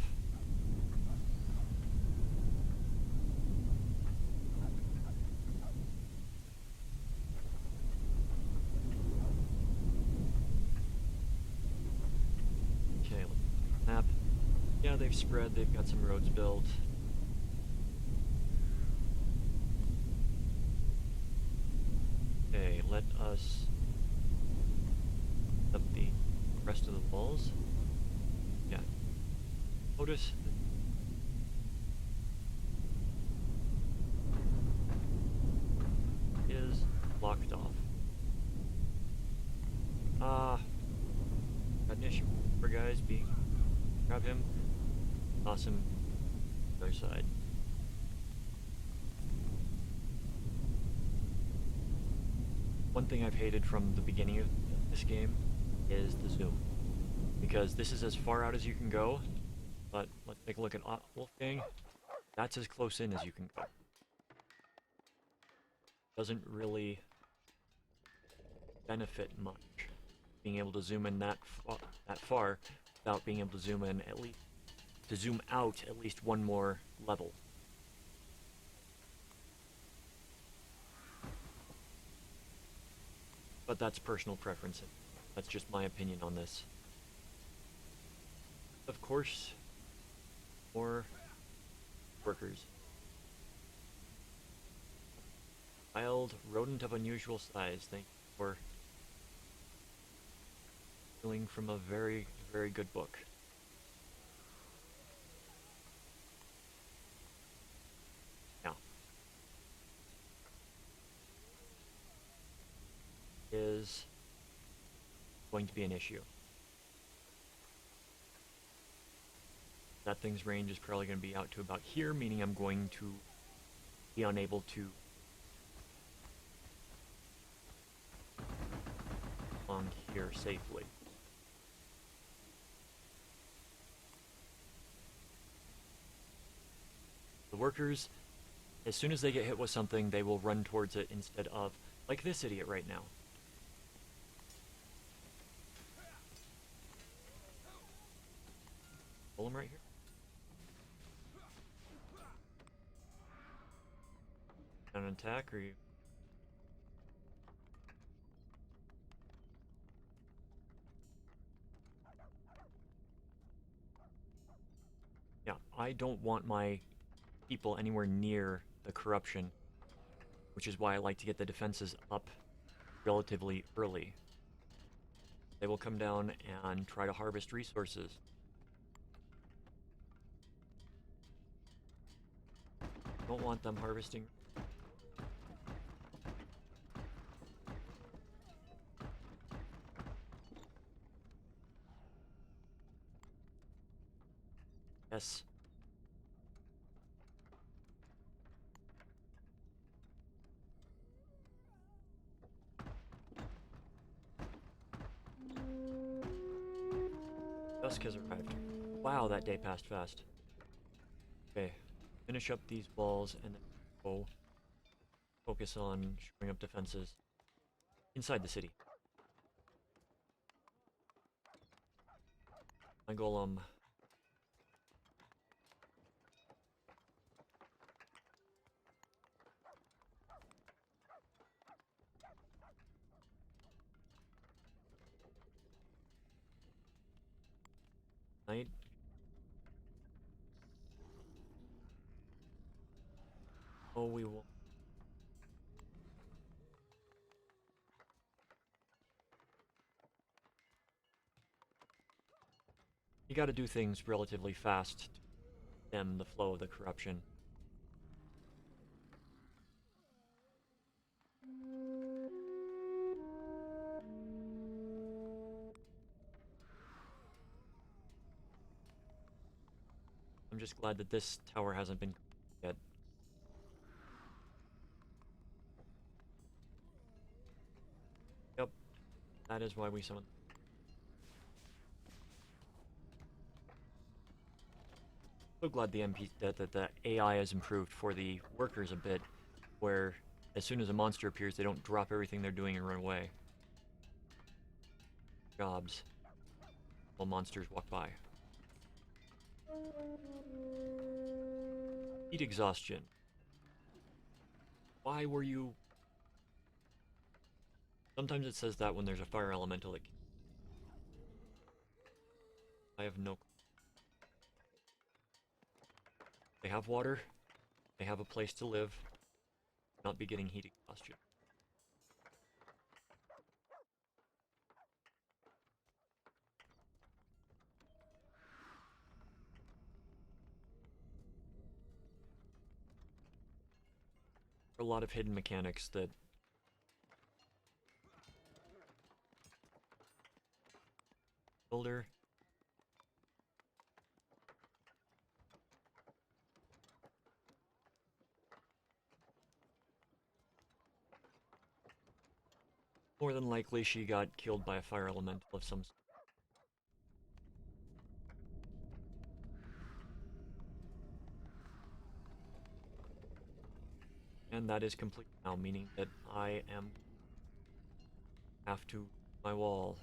Okay, map. Yeah, they've spread, they've got some roads built. Okay, let us up the rest of the walls. Yeah. Notice is blocked off. Got an issue for guys being. Grab him. Awesome. Other side. One thing I've hated from the beginning of this game is the zoom. Because this is as far out as you can go, but let's take a look at Wolfgang. That's as close in as you can go. Doesn't really benefit much being able to zoom in that far without being able to zoom in at least to zoom out at least one more level. But that's personal preference. That's just my opinion on this. Of course, more workers. Wild rodent of unusual size. Thank you for stealing from a very, very good book. Now, is going to be an issue. That thing's range is probably going to be out to about here, meaning I'm going to be unable to along here safely. The workers, as soon as they get hit with something, they will run towards it instead of Like this idiot right now. Pull him right here. An attack, or you... Yeah, I don't want my people anywhere near the corruption, which is why I like to get the defenses up relatively early. They will come down and try to harvest resources. Don't want them harvesting. Yes. Dusk has arrived. Wow, that day passed fast. Okay, finish up these walls and then go focus on shoring up defenses inside the city. My golem. Night. Oh, we will. You gotta do things relatively fast to stem the flow of the corruption. I'm just glad that this tower hasn't been yet. Yep, that is why we summoned. So glad the that the AI has improved for the workers a bit, where as soon as a monster appears, they don't drop everything they're doing and run away. Jobs while monsters walk by. Heat exhaustion. Why were you... Sometimes it says that when there's a fire elemental that... I have no... They have water. They have a place to live. Not be getting heat exhaustion. There are a lot of hidden mechanics that... Builder. More than likely she got killed by a fire elemental of some sort. And that is complete now, meaning that I am... have to... my wall.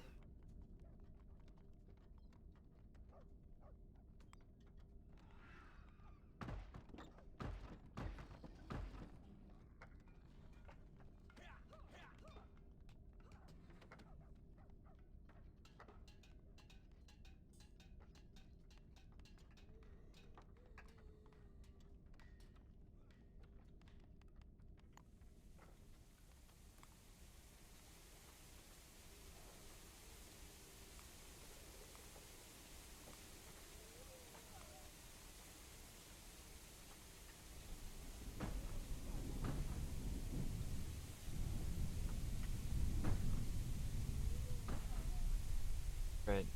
Right.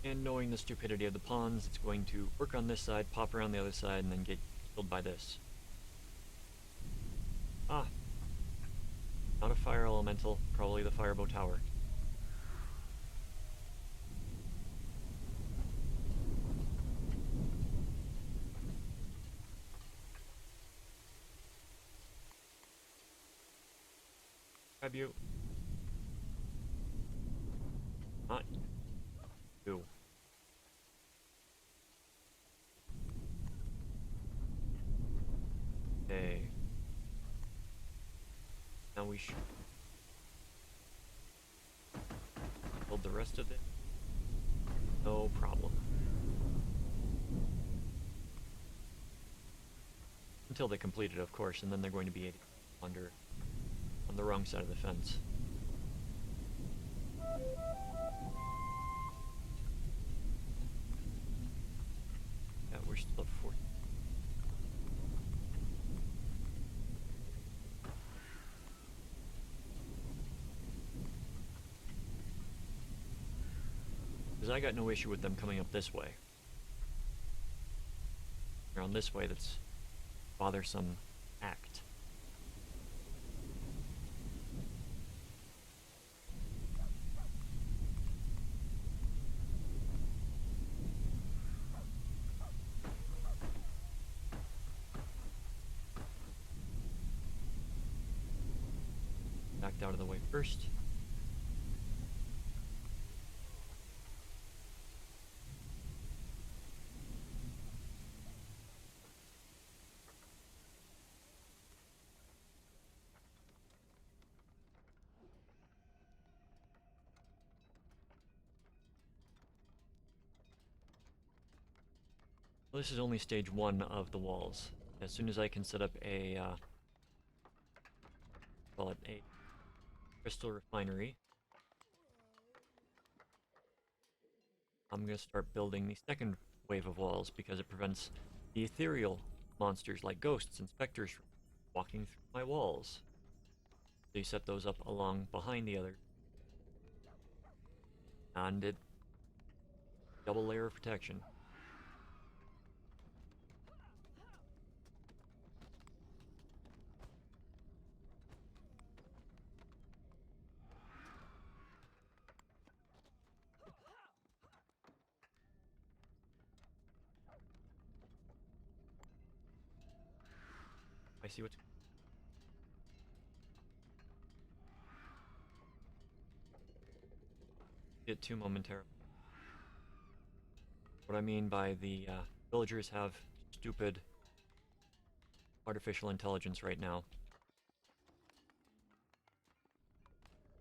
And knowing the stupidity of the pawns, it's going to work on this side, pop around the other side, and then get killed by this. Ah. Not a fire elemental, probably the firebow tower. Grab you. Not you. Okay. Now we should build the rest of it. No problem. Until they complete it, of course, and then they're going to be under on the wrong side of the fence. Yeah, we're still at 4. Because I got no issue with them coming up this way. Around this way, that's bothersome act. Backed out of the way first. Well, this is only stage 1 of the walls. As soon as I can set up a, call it a crystal refinery, I'm going to start building the second wave of walls because it prevents the ethereal monsters like ghosts and specters from walking through my walls. So you set those up along behind the other, and it double layer of protection. I see what's it too momentarily. What I mean by the villagers have stupid artificial intelligence right now.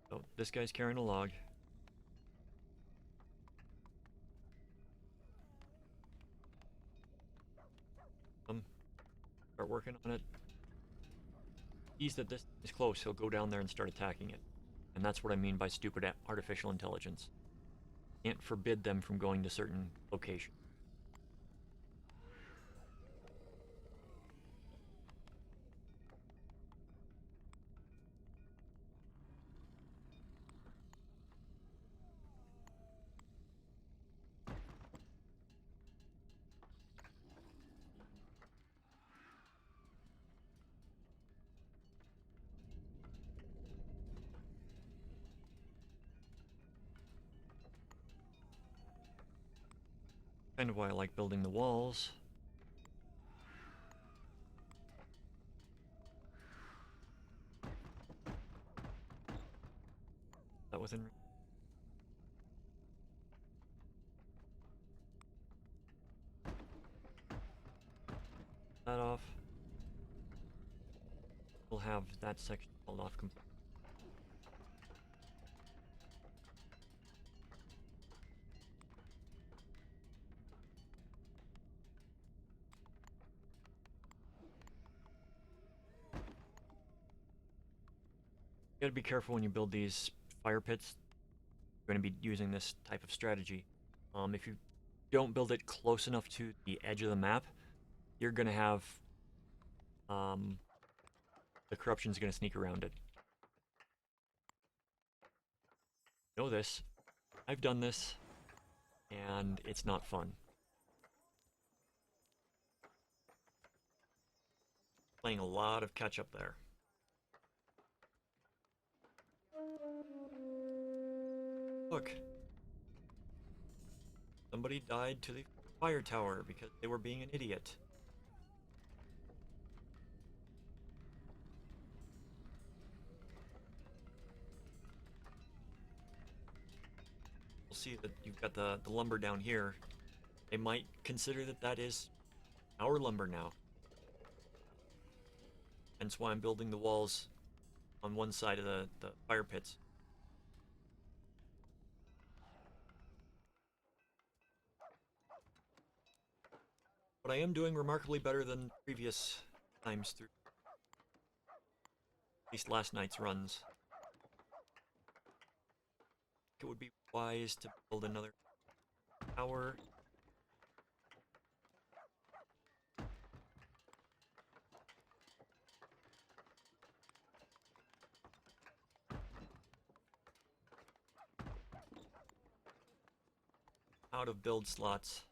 So this guy's carrying a log. Start working on it. Sees that this is close, he'll go down there and start attacking it. And that's what I mean by stupid artificial intelligence. Can't forbid them from going to certain locations. Kind of why I like building the walls. That within that off. We'll have that section pulled off completely. You gotta be careful when you build these fire pits. You're going to be using this type of strategy. If you don't build it close enough to the edge of the map, you're going to have the corruption's going to sneak around it. Know this. I've done this, and it's not fun. Playing a lot of catch up there. Look. Somebody died to the fire tower because they were being an idiot. see that you've got the lumber down here, they might consider that that is our lumber now. Hence why I'm building the walls on one side of the fire pits. But I am doing remarkably better than previous times through at least last night's runs. It would be wise to build another tower. Out of build slots.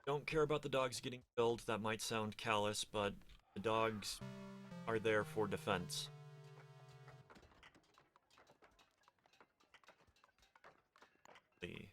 Don't care about the dogs getting killed. That might sound callous, but the dogs are there for defense. The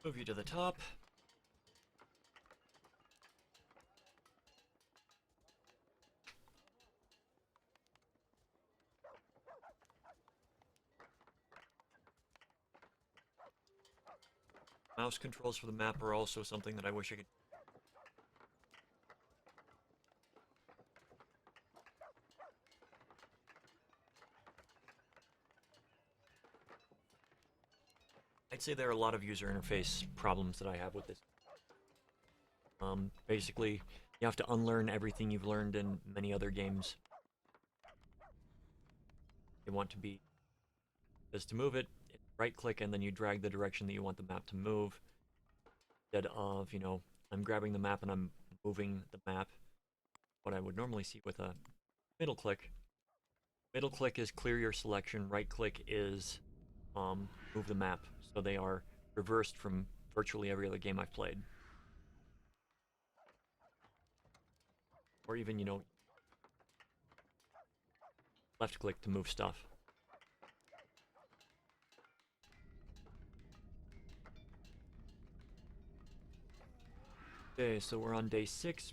move you to the top. Mouse controls for the map are also something that I wish I could. I'd say there are a lot of user interface problems that I have with this. Basically, you have to unlearn everything you've learned in many other games. You want to be is to move it, right click, and then you drag the direction that you want the map to move. Instead of, you know, I'm grabbing the map and I'm moving the map. What I would normally see with a middle click. Middle click is clear your selection, right click is move the map. So they are reversed from virtually every other game I've played. Or even, you know, left click to move stuff. Okay, so we're on day 6.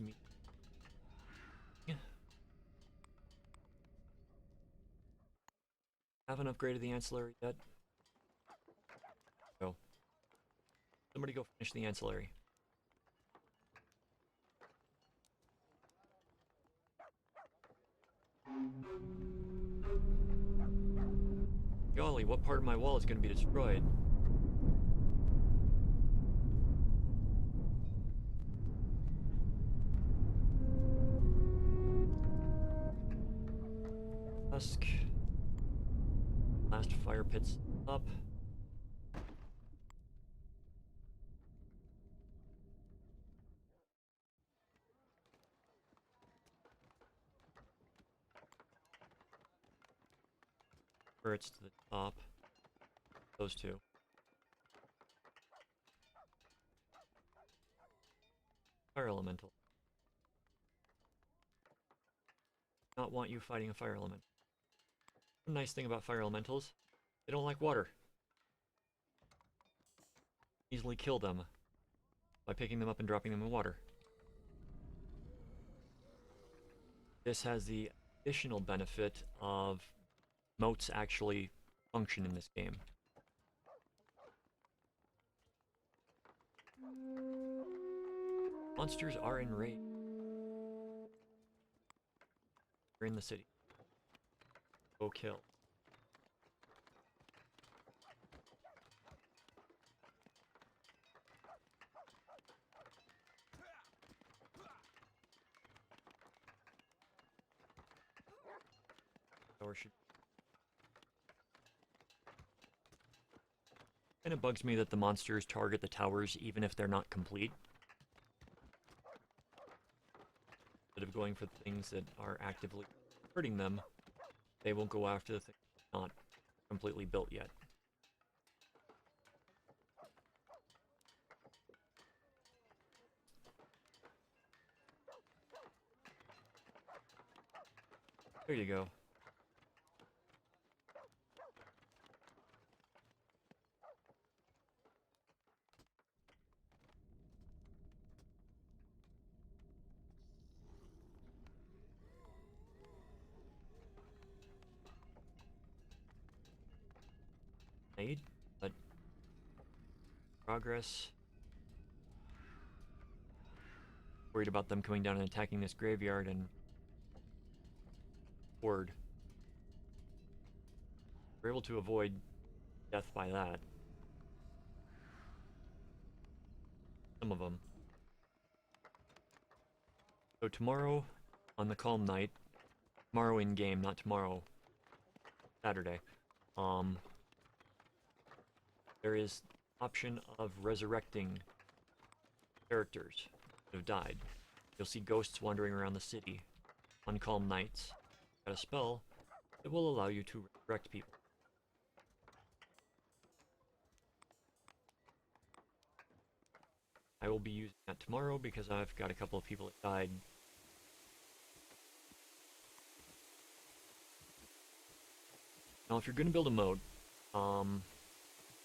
Haven't upgraded the ancillary yet. Go. Somebody go finish the ancillary. Golly, what part of my wall is going to be destroyed? Dusk. Last fire pit's up. Turrets to the top. Those two. Fire elemental. Not want you fighting a fire element. One nice thing about fire elementals, they don't like water. Easily kill them by picking them up and dropping them in water. This has the additional benefit of moats actually function in this game. Monsters are enraged. They're in the city. Go kill. Or should And it bugs me that the monsters target the towers even if they're not complete. Instead of going for things that are actively hurting them, they will go after the things not completely built yet. There you go. Made, but progress. Worried about them coming down and attacking this graveyard and horde. We're able to avoid death by that. Some of them. So tomorrow, on the calm night, tomorrow in game, not tomorrow, Saturday, there is option of resurrecting characters that have died. You'll see ghosts wandering around the city on calm nights. Got a spell that will allow you to resurrect people. I will be using that tomorrow because I've got a couple of people that died. Now, if you're going to build a moat,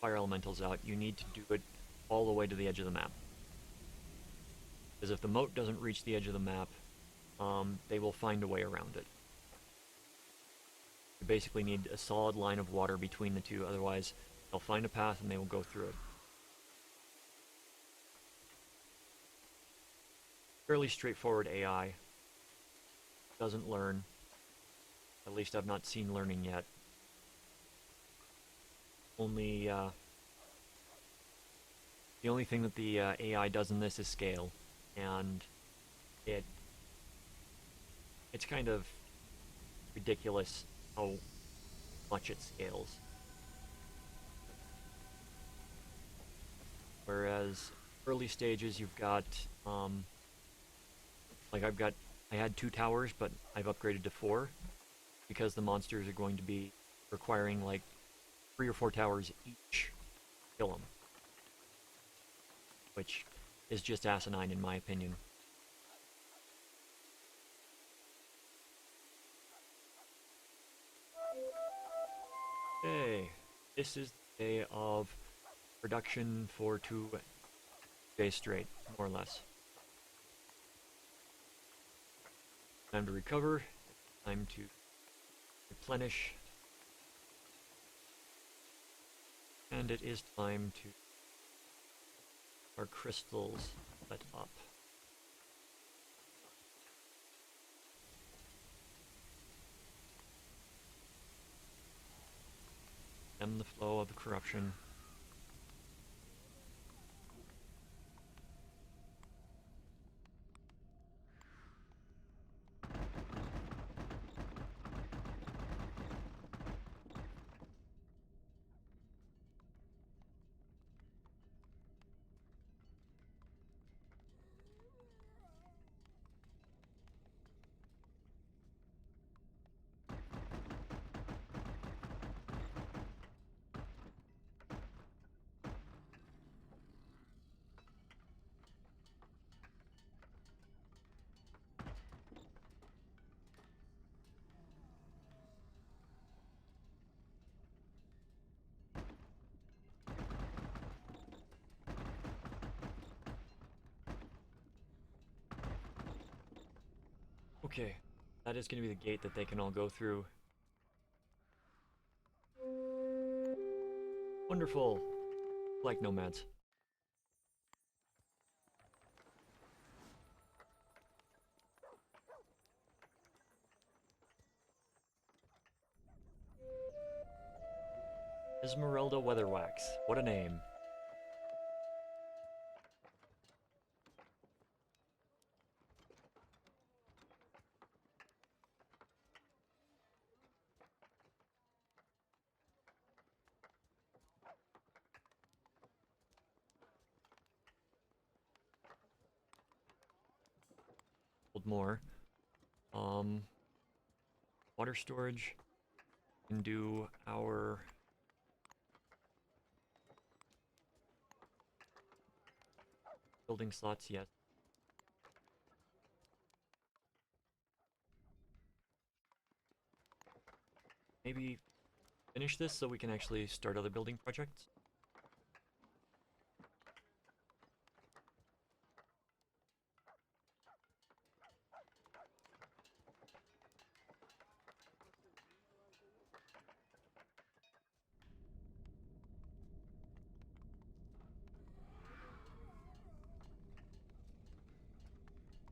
fire elementals out, you need to do it all the way to the edge of the map. Because if the moat doesn't reach the edge of the map, they will find a way around it. You basically need a solid line of water between the two, otherwise they'll find a path and they will go through it. Fairly straightforward AI. Doesn't learn. At least I've not seen learning yet. Only, the only thing that the AI does in this is scale, and it's kind of ridiculous how much it scales. Whereas early stages you've got, like I had 2 towers, but I've upgraded to 4, because the monsters are going to be requiring like 3 or 4 towers each to kill them. Which is just asinine in my opinion. Okay, this is the day of production for 2 days straight, more or less. Time to recover, time to replenish, and it is time to our crystals lit up. Stem the flow of the corruption. Okay, that is going to be the gate that they can all go through. Wonderful. Like nomads. Esmeralda Weatherwax. What a name. more. Water storage. Can do our building slots, yes. Maybe finish this so we can actually start other building projects.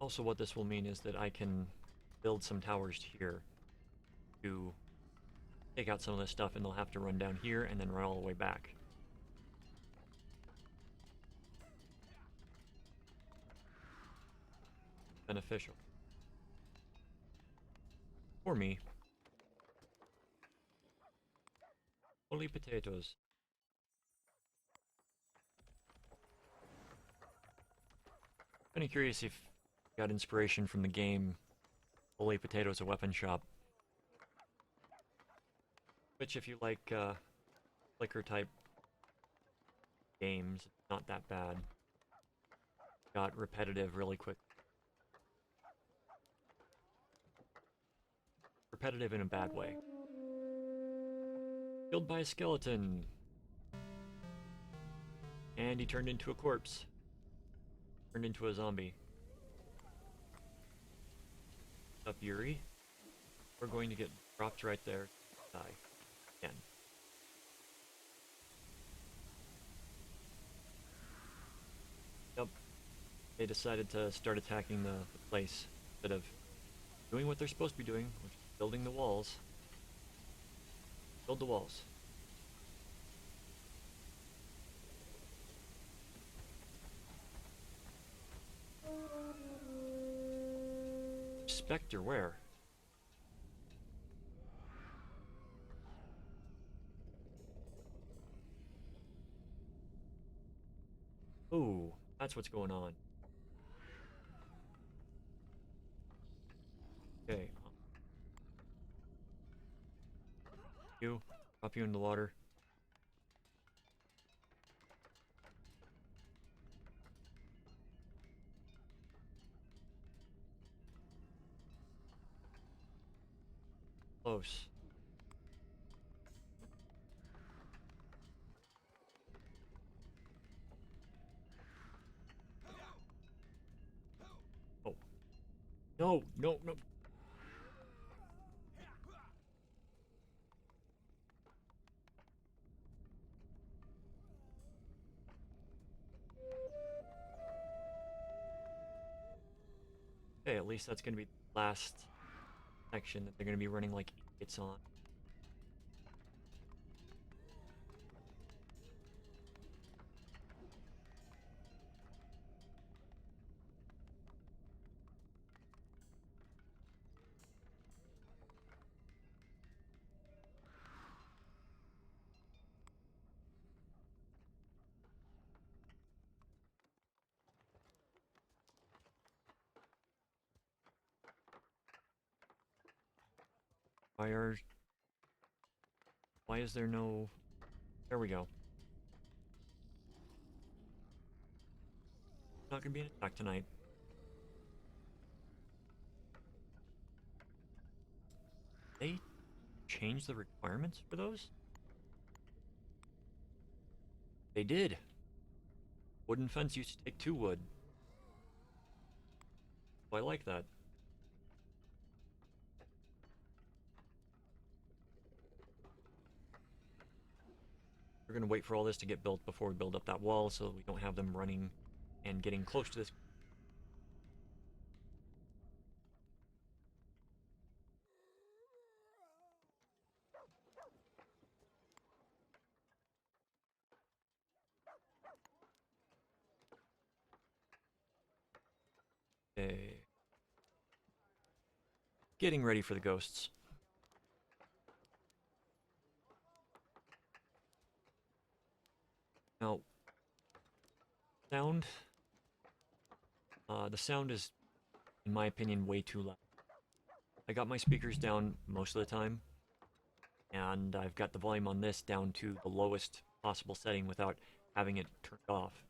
Also, what this will mean is that I can build some towers here to take out some of this stuff, and they'll have to run down here and then run all the way back. Beneficial. For me. Holy potatoes. Kinda curious if you got inspiration from the game Holy Potatoes, a weapon shop. Which, if you like clicker type games, it's not that bad. Got repetitive really quick. Repetitive in a bad way. Killed by a skeleton. And he turned into a corpse. Turned into a zombie. Up, Yuri. We're going to get dropped right there. Die. Again. Yep. They decided to start attacking the place instead of doing what they're supposed to be doing, which is building the walls. Build the walls. Spectre, where? Ooh, that's what's going on. Okay. You. Drop you in the water. Close. Oh. No, no, no. Okay, at least that's gonna be the last section that they're gonna be running like idiots on. Why are... Why is there no... There we go. Not gonna be an attack tonight. They changed the requirements for those? They did. Wooden fence used to take 2 wood. Oh, I like that. We're gonna wait for all this to get built before we build up that wall so we don't have them running and getting close to this. Okay. Getting ready for the ghosts. Now, sound. The sound is in my opinion, way too loud. I got my speakers down most of the time, and I've got the volume on this down to the lowest possible setting without having it turned off.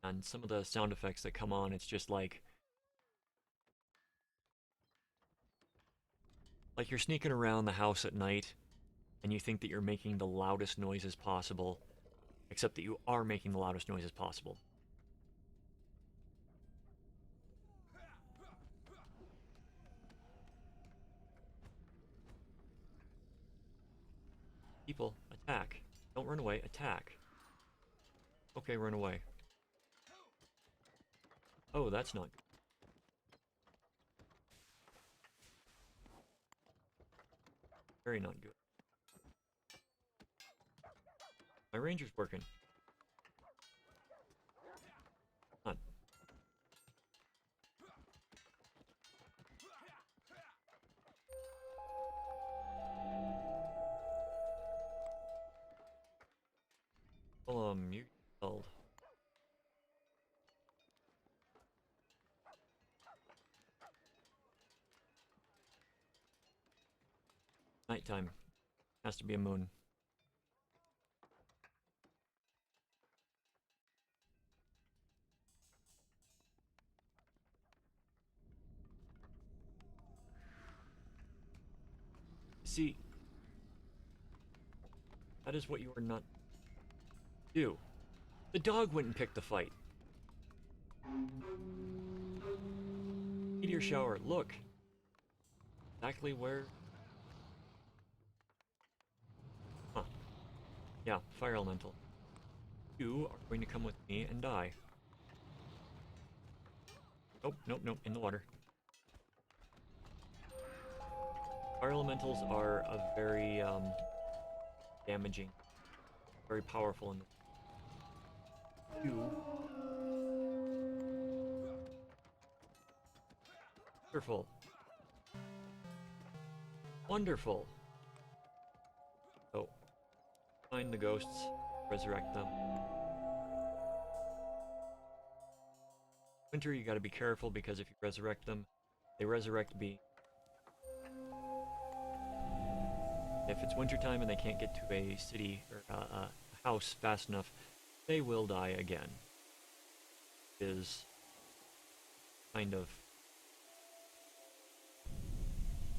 And some of the sound effects that come on, it's just like you're sneaking around the house at night and you think that you're making the loudest noises possible, except that you are making the loudest noises possible. People, attack. Don't run away, attack. Okay, run away. Oh, that's not good. Very not good. My ranger's working. Not. Well, you killed. Nighttime. Has to be a moon. See, that is what you are not do. The dog went and picked the fight. Meteor shower, look. Exactly where... Huh. Yeah, fire elemental. You are going to come with me and die. Nope, nope, nope, in the water. Fire elementals are a very, damaging. Very powerful in the... You... Wonderful. Wonderful. So, find the ghosts, resurrect them. Winter, you gotta be careful because if you resurrect them, they resurrect beings. If it's wintertime and they can't get to a city or a house fast enough, they will die again. Is kind of...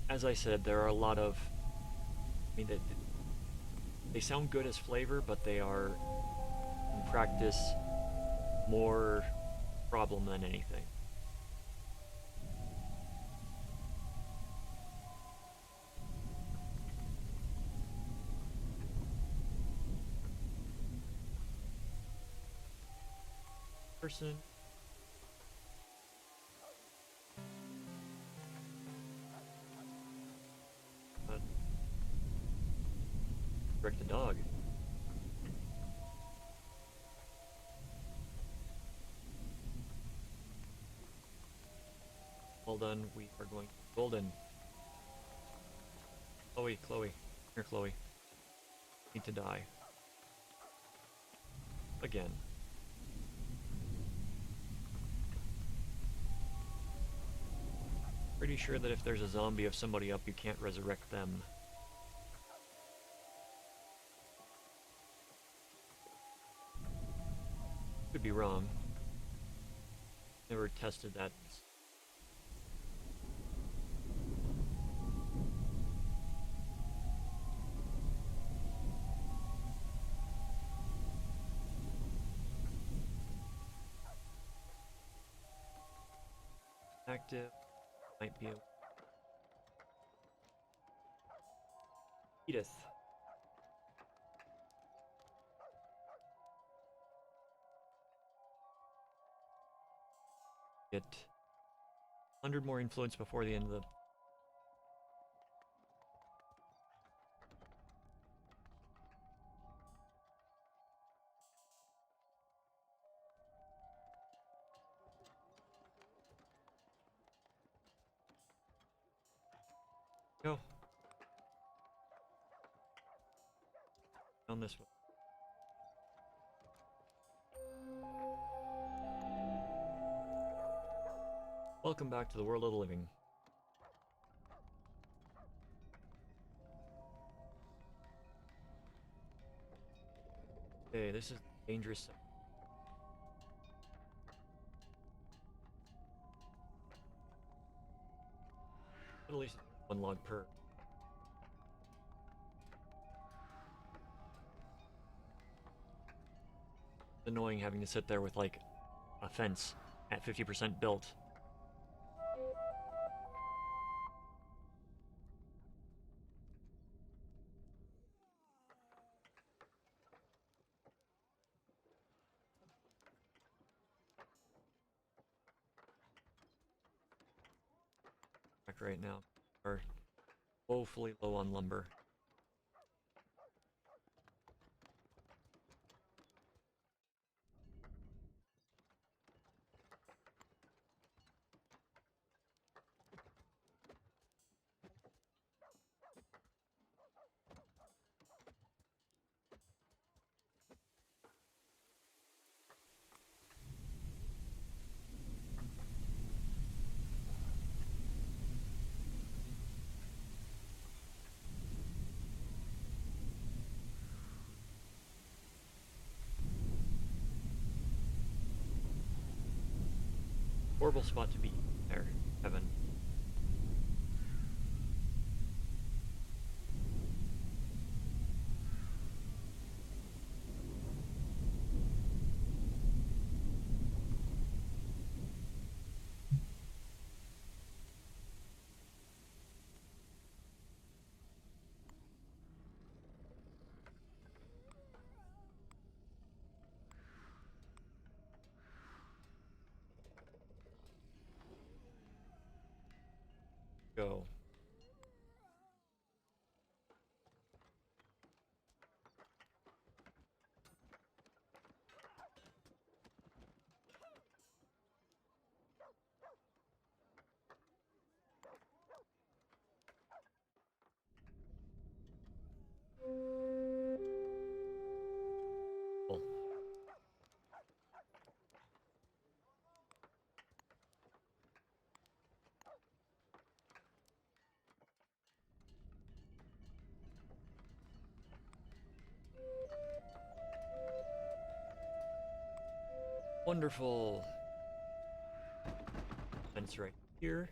As I said, there are a lot of... I mean, they sound good as flavor, but they are, in practice, more problem than anything. Person. Wreck the dog. Well done, we are going golden. Chloe, Chloe. Here, Chloe. Need to die. Again. Pretty sure that if there's a zombie of somebody up, you can't resurrect them. Could be wrong. Never tested that. Active. Might be a... Edith. Get 100 more influence before the end of the... Go. Down this way. Welcome back to the world of the living. Okay, this is dangerous. At least one log per. It's annoying having to sit there with like a fence at 50% built. Right now, are woefully low on lumber. Horrible spot to be there, Evan. Go. Cool. Wonderful. Fence right here.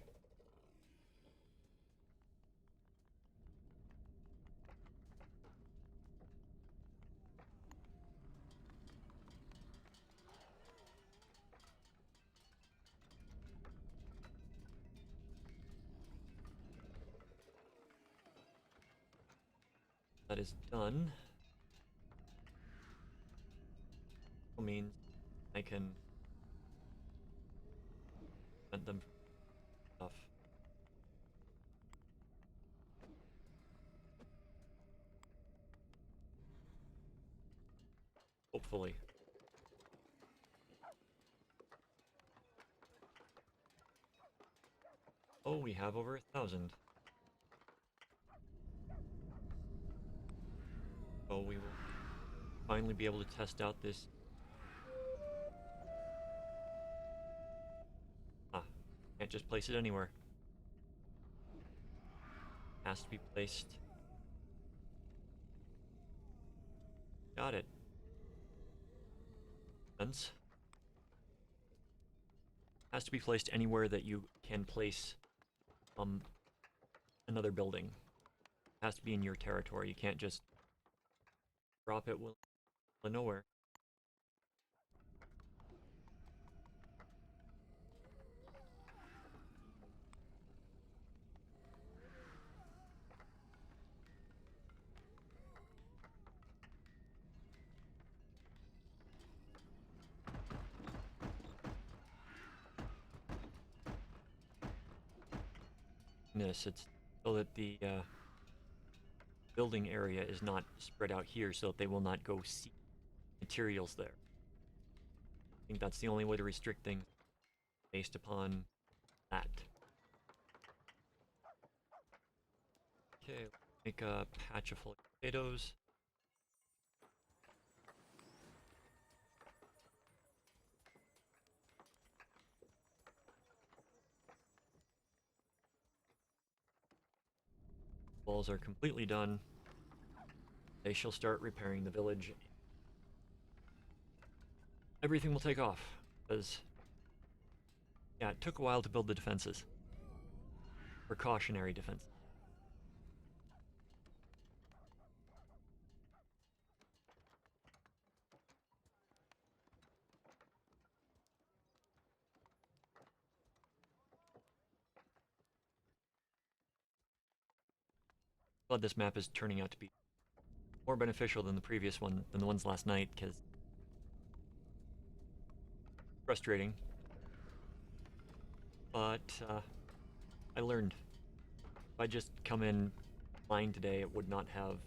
That is done. That means I can prevent them from stuff. Hopefully. Oh, we have over 1,000. So we will finally be able to test out this. Ah, can't just place it anywhere. Has to be placed. Got it. Sense. Has to be placed anywhere that you can place another building. Has to be in your territory. You can't just drop it nowhere. It's so that the building area is not spread out here, so that they will not go see materials there. I think that's the only way to restrict things based upon that. Okay, make a patch of full potatoes. walls are completely done, they shall start repairing the village. Everything will take off, because, yeah, it took a while to build the defenses. Precautionary defenses. But this map is turning out to be more beneficial than the previous one, than the ones last night, because frustrating. But I learned. If I just come in blind today, it would not have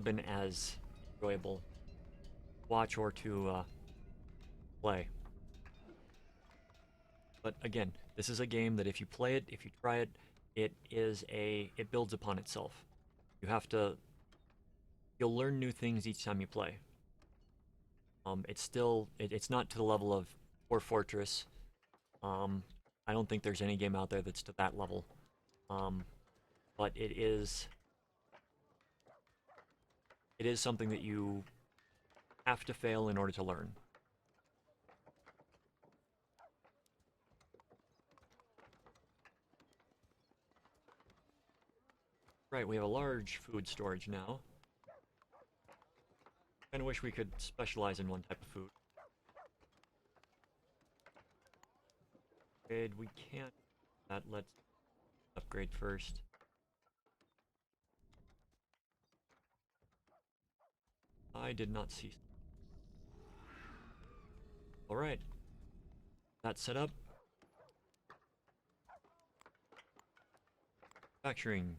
been as enjoyable to watch or to play. But again, this is a game that if you play it, if you try it, it builds upon itself. You'll learn new things each time you play. It's not to the level of Dwarf Fortress. I don't think there's any game out there that's to that level. But it is something that you have to fail in order to learn. Right, we have a large food storage now. Kinda wish we could specialize in one type of food. Upgrade, we can't. Let's upgrade first. I did not see. Alright. That's set up. Manufacturing.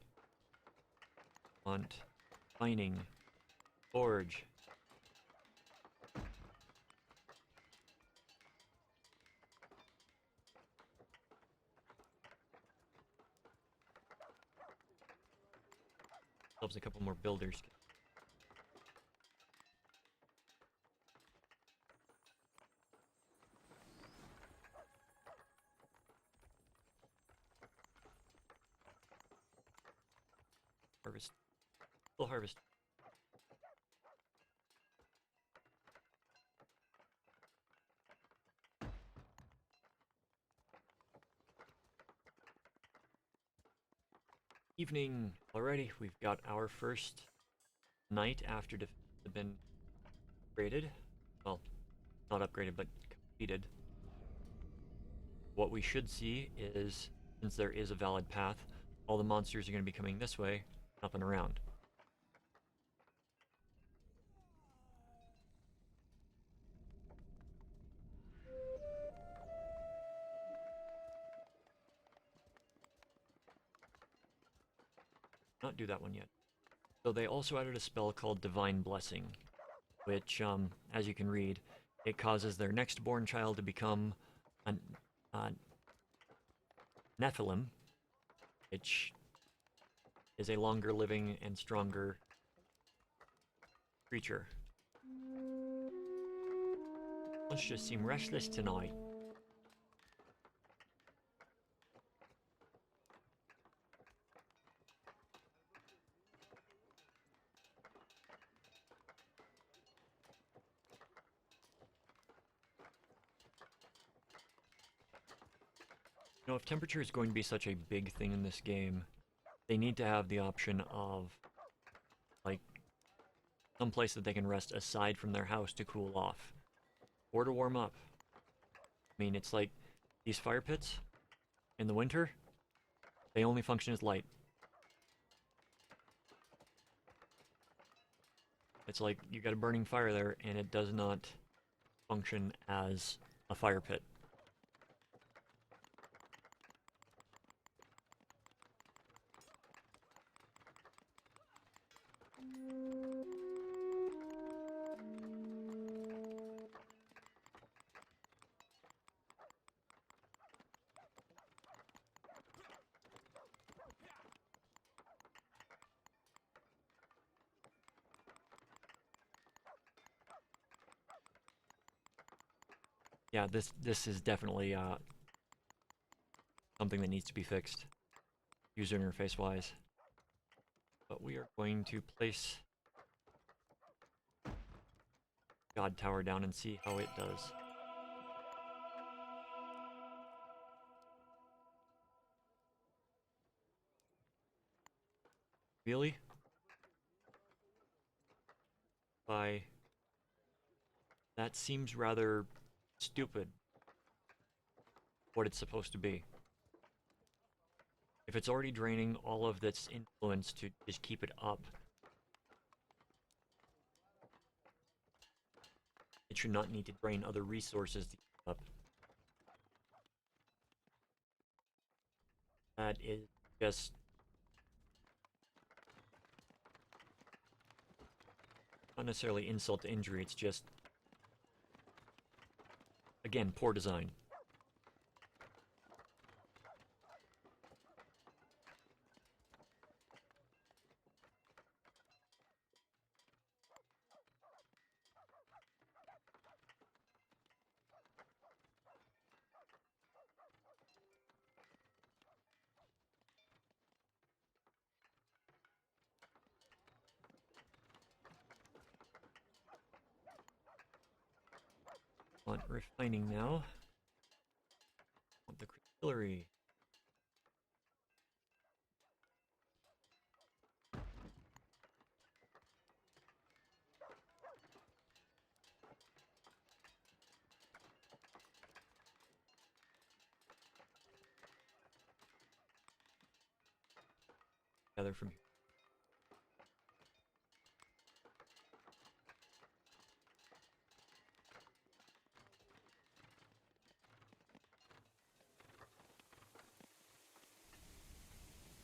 Want. Mining. Forge. Helps a couple more builders. Harvest. Full harvest. Evening. Alrighty, we've got our first night after defenses have been upgraded. Well, not upgraded, but completed. What we should see is, since there is a valid path, all the monsters are going to be coming this way, up and around. Not do that one yet. So they also added a spell called Divine Blessing, which, as you can read, it causes their next born child to become a Nephilim, which is a longer living and stronger creature. Let's just seem restless tonight. You know, if temperature is going to be such a big thing in this game, they need to have the option of, like, some place that they can rest aside from their house to cool off. Or to warm up. I mean, it's like, these fire pits, in the winter, they only function as light. It's like, you got a burning fire there, and it does not function as a fire pit. Yeah, this is definitely something that needs to be fixed, user interface wise. But we are going to place God Tower down and see how it does. Really? That seems rather stupid, what it's supposed to be. If it's already draining all of its influence to just keep it up, it should not need to drain other resources to keep it up. That is just... not necessarily insult to injury, it's just... again, poor design. Want refining now. Want the artillery. Gather from here.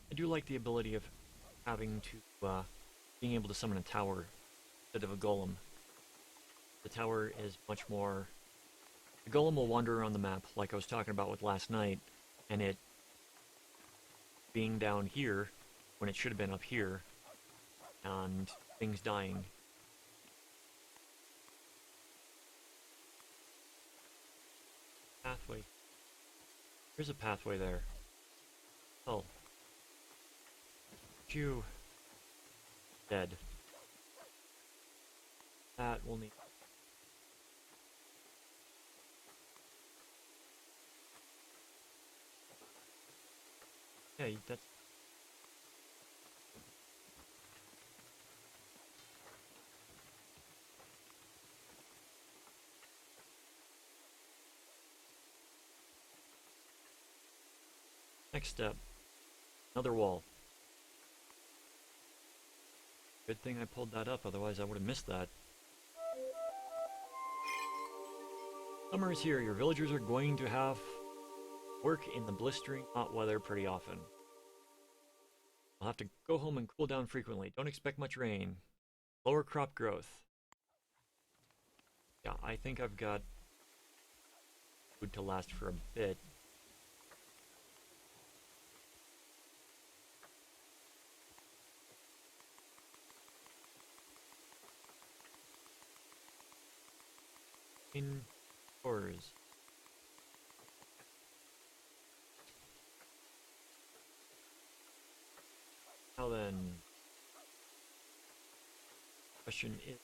I do like the ability of having to, being able to summon a tower instead of a golem. The tower is much more... the golem will wander around the map, like I was talking about with last night, and it being down here, when it should have been up here, and things dying. Pathway. There's a pathway there. Oh. Q. Dead. That will need... yeah, that's... next step. Another wall. Good thing I pulled that up, otherwise I would have missed that. Summer is here. Your villagers are going to have work in the blistering hot weather pretty often. I'll have to go home and cool down frequently. Don't expect much rain. Lower crop growth. Yeah, I think I've got food to last for a bit. Indoors. Now then, question is,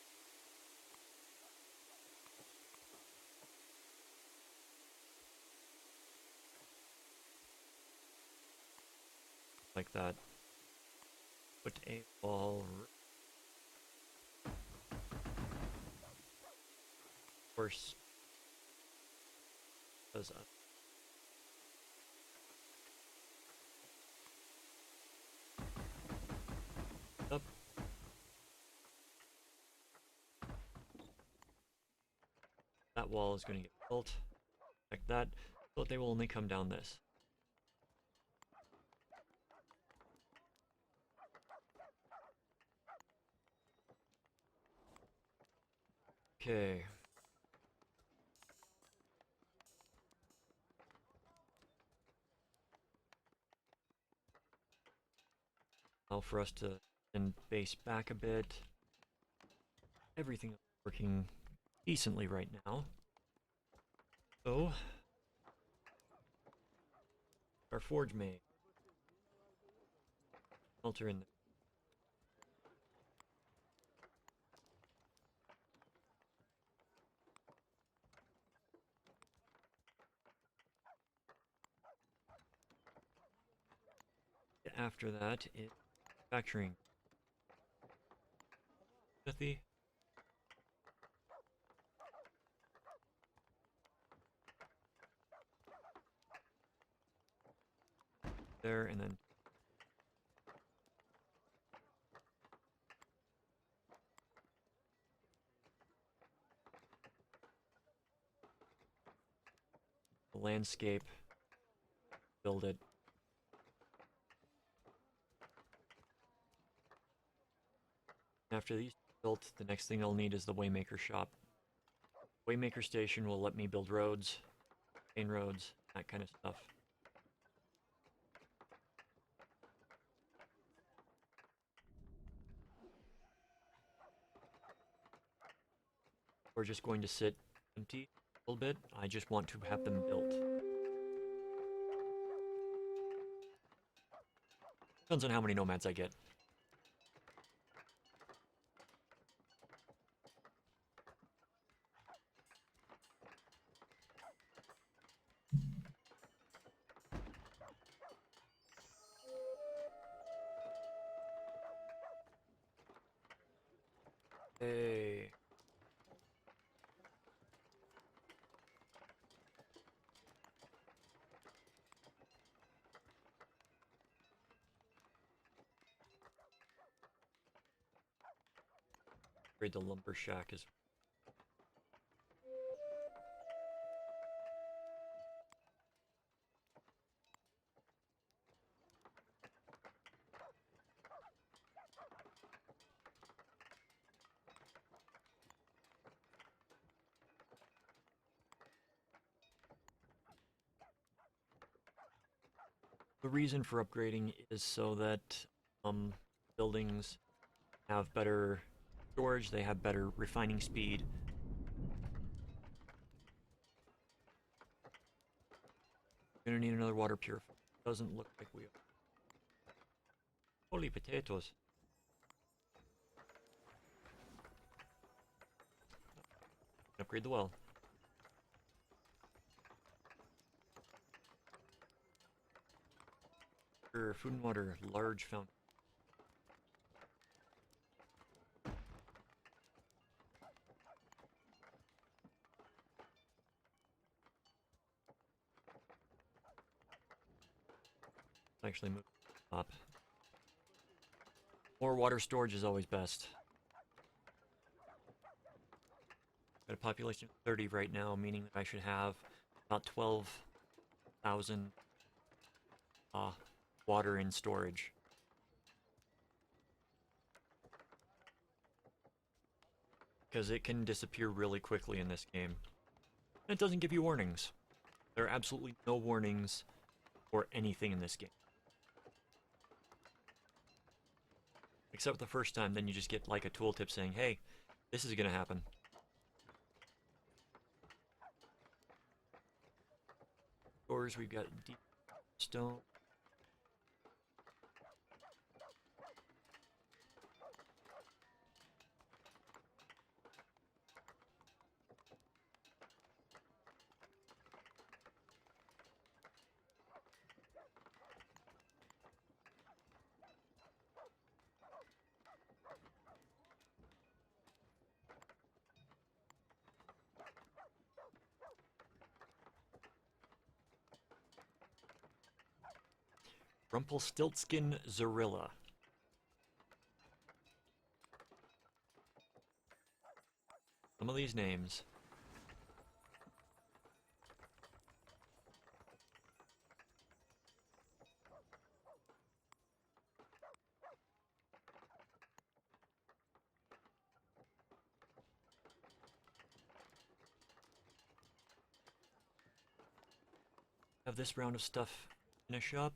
like that. Put a wall. Of course, does up. That wall is going to get built like that, but they will only come down this. Okay. Now for us to then base back a bit. Everything is working decently right now. So, our forge made. Smelter in there. after that is manufacturing. Smithy. There, and then the landscape. Build it. After these are built, the next thing I'll need is the Waymaker shop. Waymaker station will let me build roads, main roads, that kind of stuff. We're just going to sit empty a little bit. I just want to have them built. Depends on how many nomads I get. Hey. The lumber shack is. The reason for upgrading is so that buildings have better storage, they have better refining speed. Gonna need another water purifier. Doesn't look like we are. Holy potatoes. Upgrade the well. Food and water, large fountain. Actually move up. More water storage is always best. Got a population of 30 right now, meaning that I should have about 12,000 water in storage. Because it can disappear really quickly in this game. And it doesn't give you warnings. There are absolutely no warnings for anything in this game. Except the first time, then you just get like a tooltip saying, hey, this is gonna happen. Doors, we've got deep stone. Rumpelstiltskin Zorilla. Some of these names. Have this round of stuff finish up.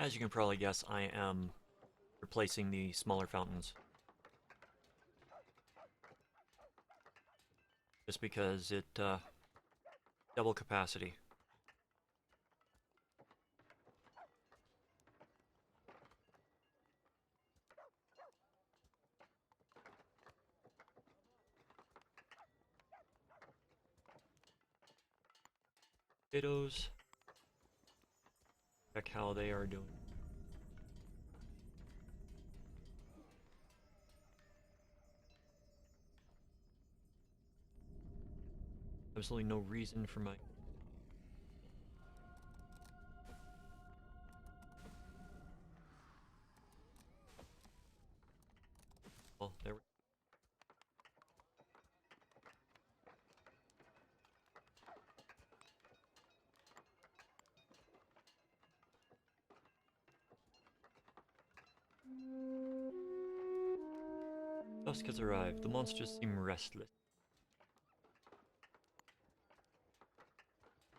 As you can probably guess, I am replacing the smaller fountains. Just because it, double capacity. Potatoes. Check how they are doing. Absolutely no reason for my... Well, there we go. Dusk has arrived. The monsters seem restless.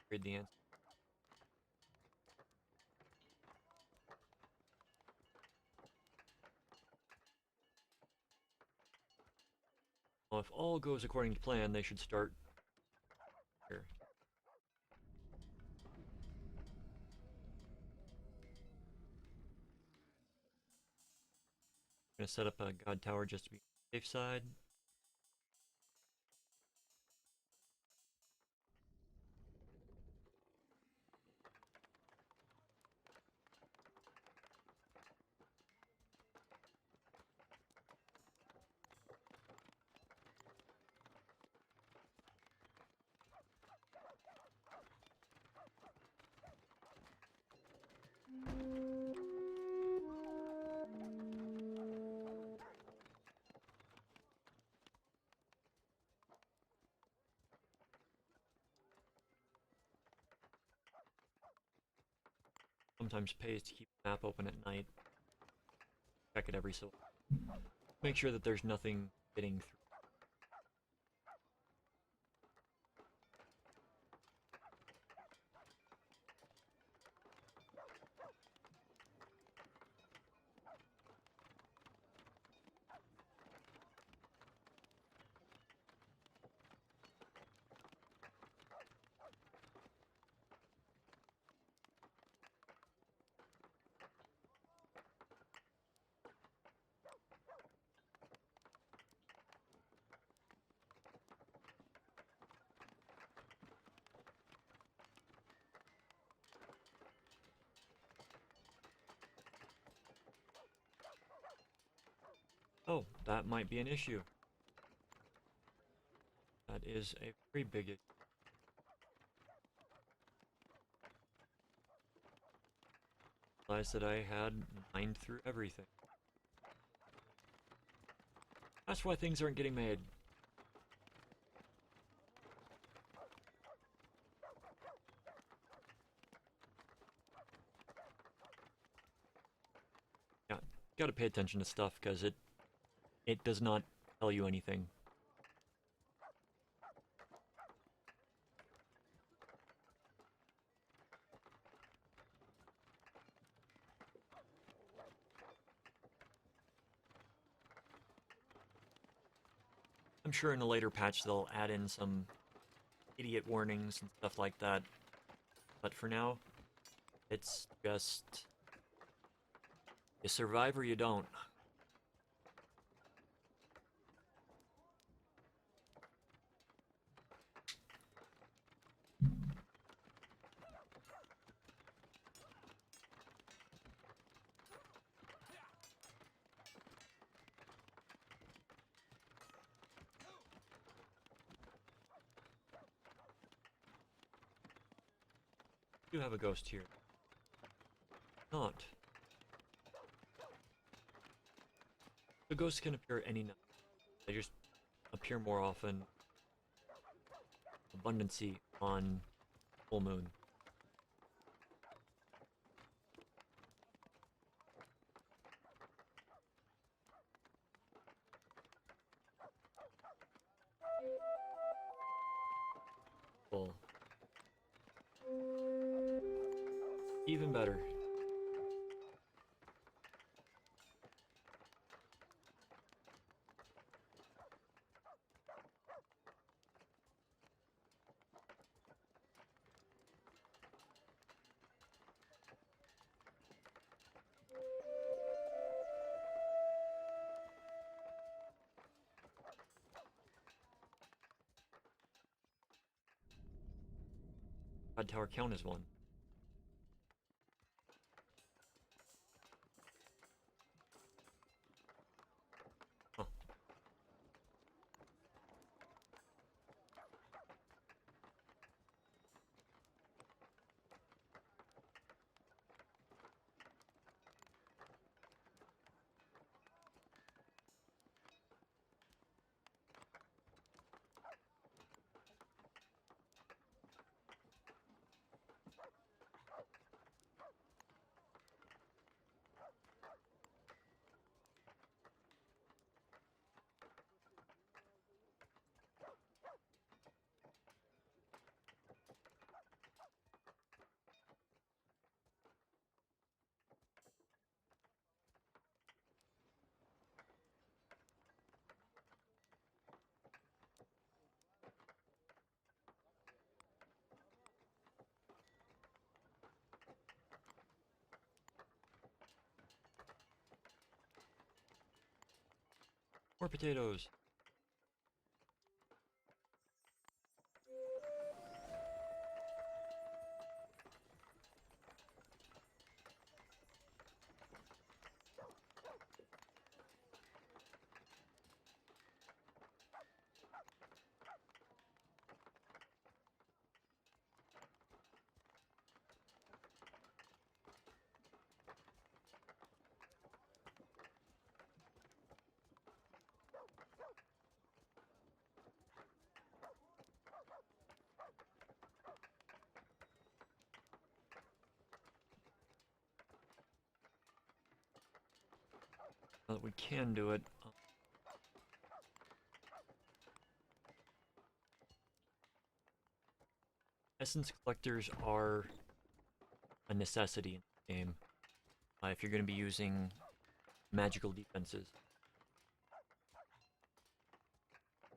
Read the answer. Well, if all goes according to plan, they should start here. I'm gonna set up a god tower just to be safe side. Sometimes pays to keep the map open at night. Check it every so. Make sure that there's nothing getting through. Oh, that might be an issue. That is a very big issue. Realized that I had mined through everything. That's why things aren't getting made. Yeah, gotta pay attention to stuff because it does not tell you anything. I'm sure in a later patch they'll add in some idiot warnings and stuff like that. But for now, it's just you survive or you don't. You have a ghost here. Not. The ghosts can appear any night. They just appear more often. Abundancy on full moon. Full. Even better. pod tower count as one. Huh. More potatoes. Now that we can do it, essence collectors are a necessity in the game if you're going to be using magical defenses.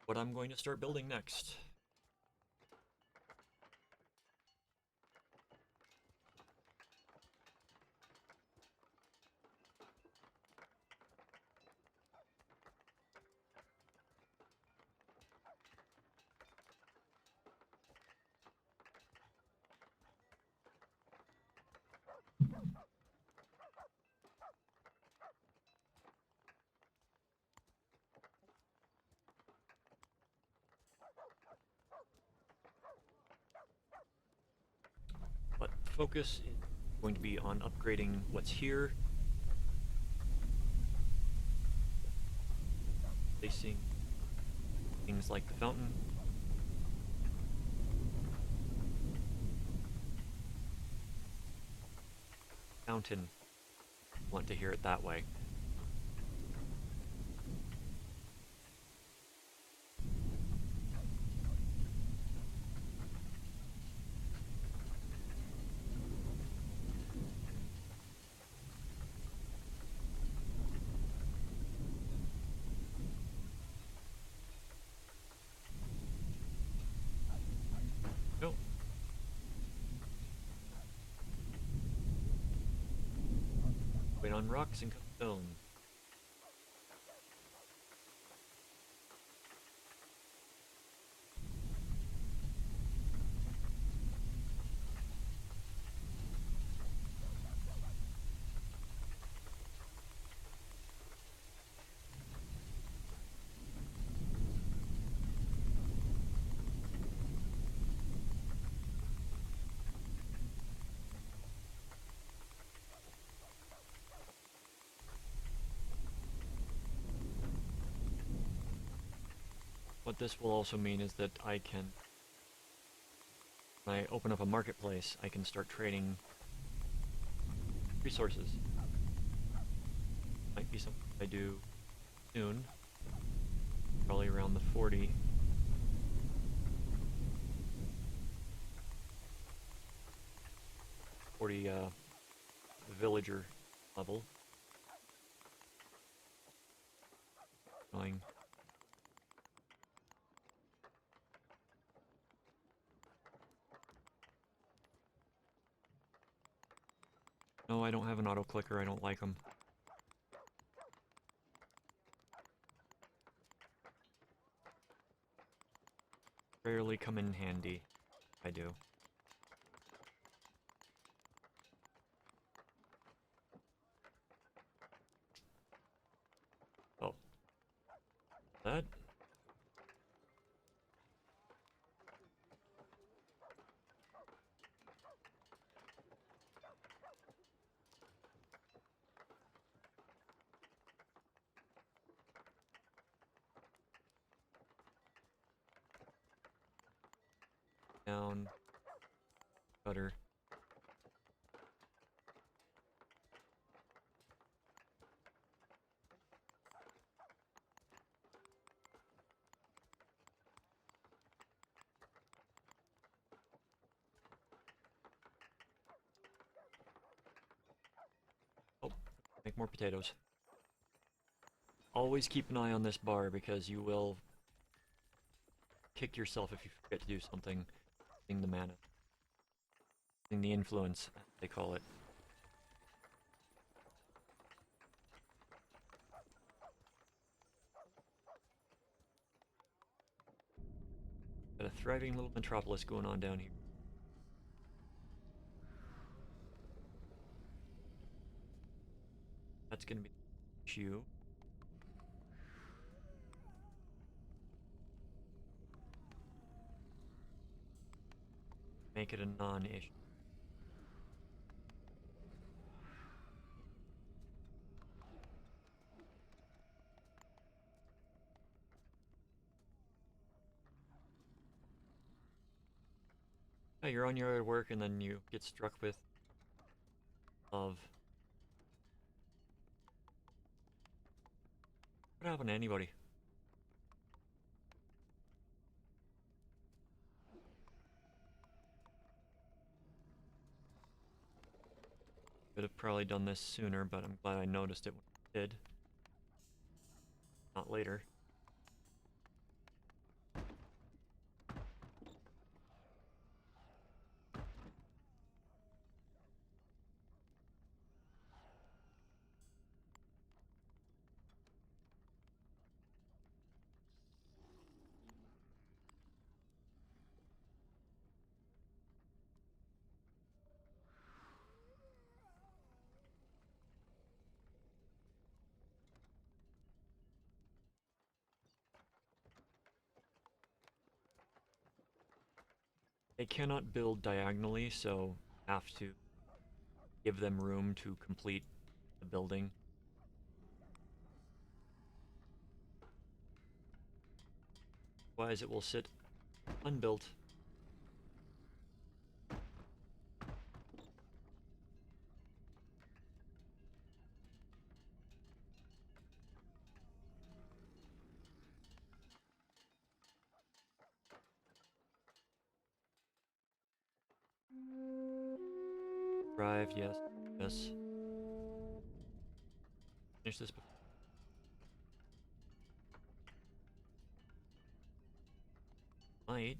What I'm going to start building next. But focus is going to be on upgrading what's here. Placing things like the fountain. Fountain. Want to hear it that way. Go. Wait on rocks and cut stone. What this will also mean is that I can, when I open up a marketplace, I can start trading resources. Might be something I do soon, probably around the 40 villager level. Going. No, I don't have an auto clicker. I don't like them. Rarely come in handy. I do. that. Down. Butter. Oh, make more potatoes. Always keep an eye on this bar because you will kick yourself if you forget to do something. Using the mana. Using the influence, they call it. Got a thriving little metropolis going on down here. That's gonna be the issue. Make it a non-issue. Yeah, you're on your way to work and then you get struck with of what happened to anybody? Could have probably done this sooner, but I'm glad I noticed it when I did. Not later. They cannot build diagonally, so have to give them room to complete the building. Otherwise it will sit unbuilt. Drive, yes, yes. Finish this. Might.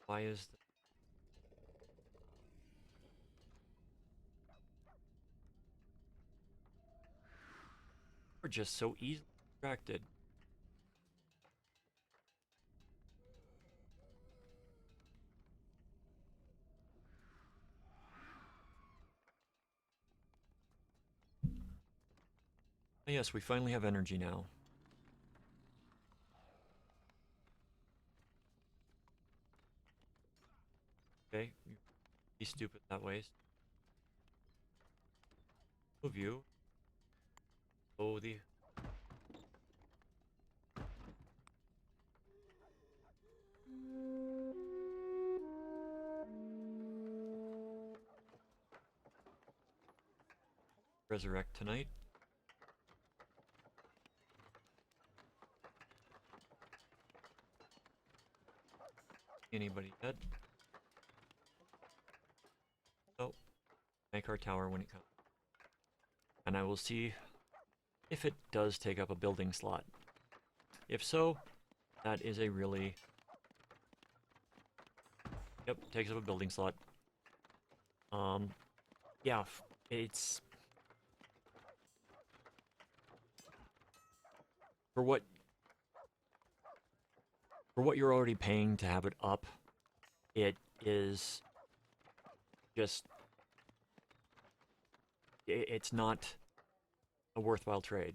Why is the... We're just so easily distracted. Oh, yes, we finally have energy now. Okay, be stupid that way. Move you. Oh, the... Resurrect tonight. Anybody dead? So, make our tower when it comes. And I will see if it does take up a building slot. If so, that is a really... Yep, takes up a building slot. Yeah, it's... For what you're already paying to have it up, it is just... It's not a worthwhile trade.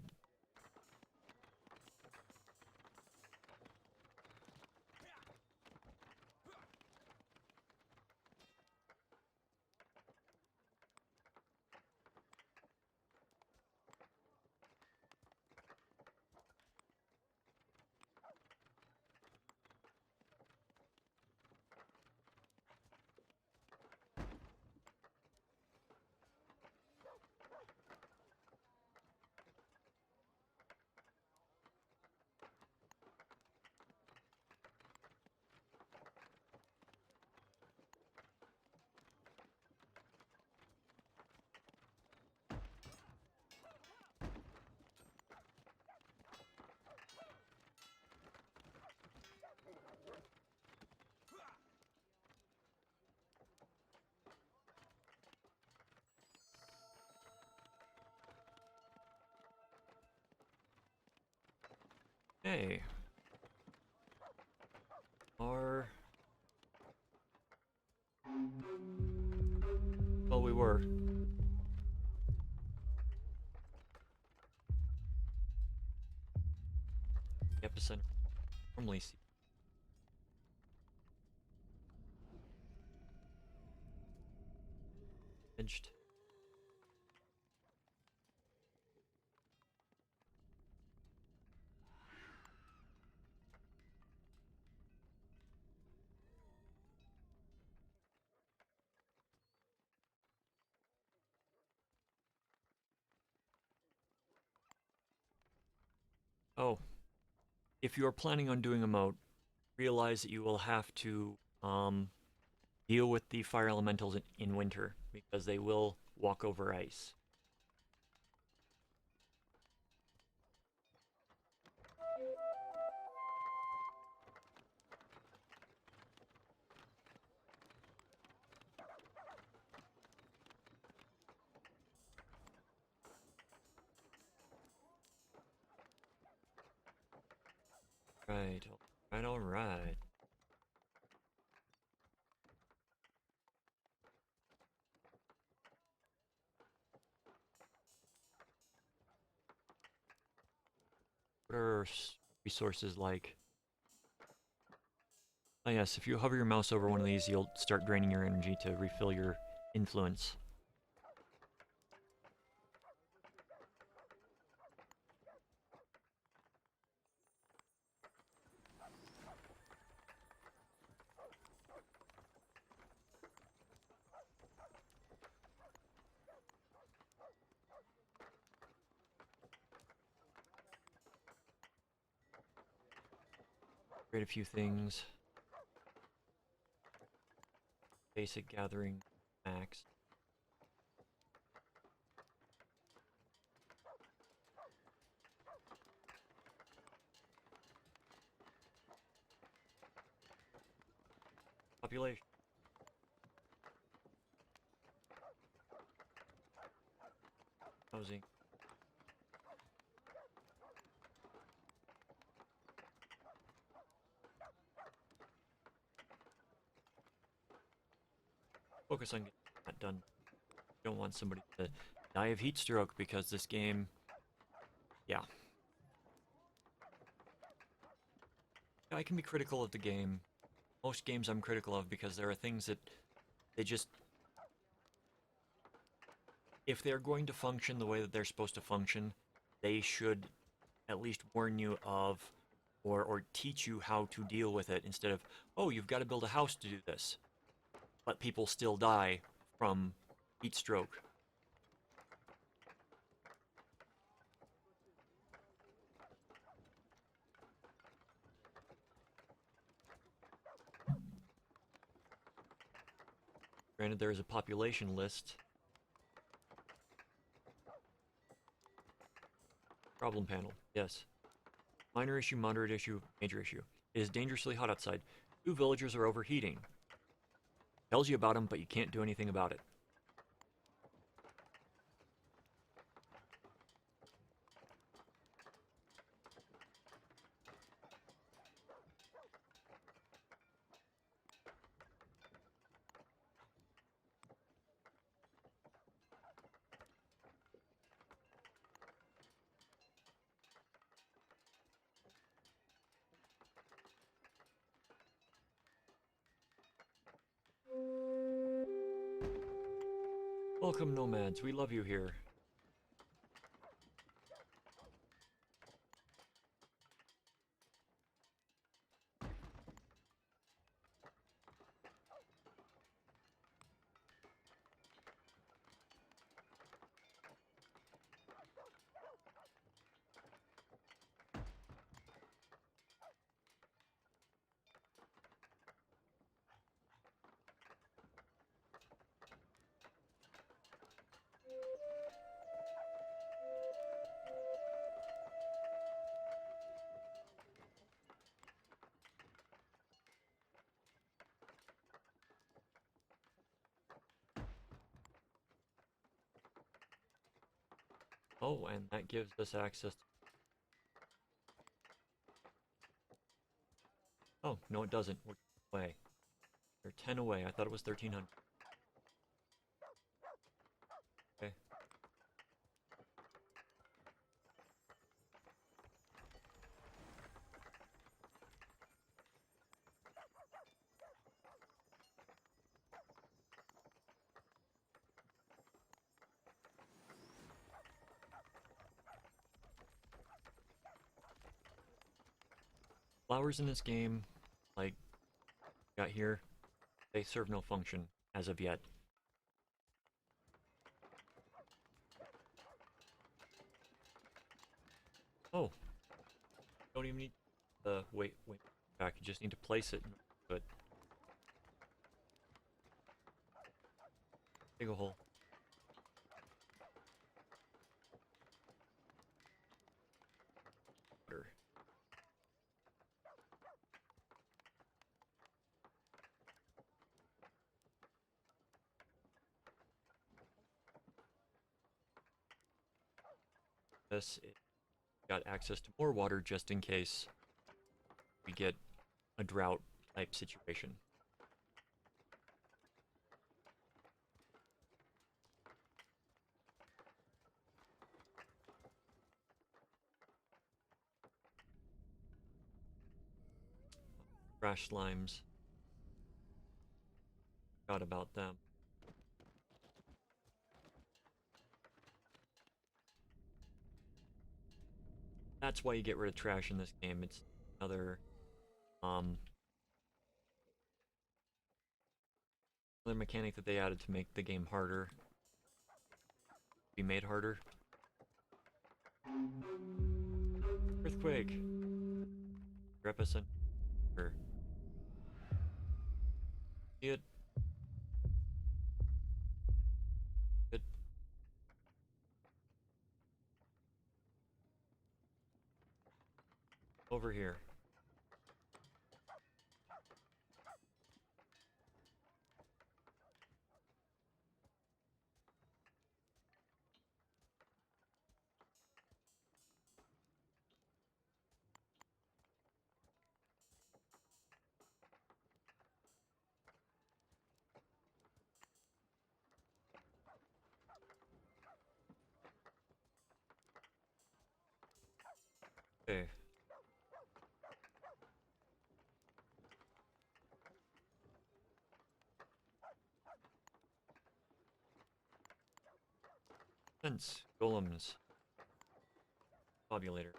Hey. Well, we were. The epicenter normally edged. Oh, if you are planning on doing a moat, realize that you will have to deal with the fire elementals in winter because they will walk over ice. Right, all right. What are resources like? Oh yes, if you hover your mouse over one of these, you'll start draining your energy to refill your influence. Create a few things. Basic gathering max. Population. Housing. Focus on getting that done. You don't want somebody to die of heat stroke because this game, yeah. I can be critical of the game. Most games I'm critical of because there are things that they just, if they're going to function the way that they're supposed to function, they should at least warn you of or teach you how to deal with it instead of, oh, you've got to build a house to do this. But people still die from heat stroke. Granted, there is a population list. Problem panel, yes. Minor issue, moderate issue, major issue. It is dangerously hot outside. 2 villagers are overheating. Tells you about them, but you can't do anything about it. Welcome, nomads. We love you here. Oh, and that gives us access. Oh, no it doesn't. We're away. They're 10 away. I thought it was 1,300. Okay. Flowers in this game, like, got here, they serve no function as of yet. Oh, don't even need wait back. You just need to place it. But dig a hole. Water. This it got access to more water just in case we get a drought type situation. Crash slimes. Forgot about them. That's why you get rid of trash in this game. It's another um another mechanic that they added to make the game harder. Be made harder. Earthquake. Epicenter. It. It. Over here. Okay. Fence. Golems. Populator.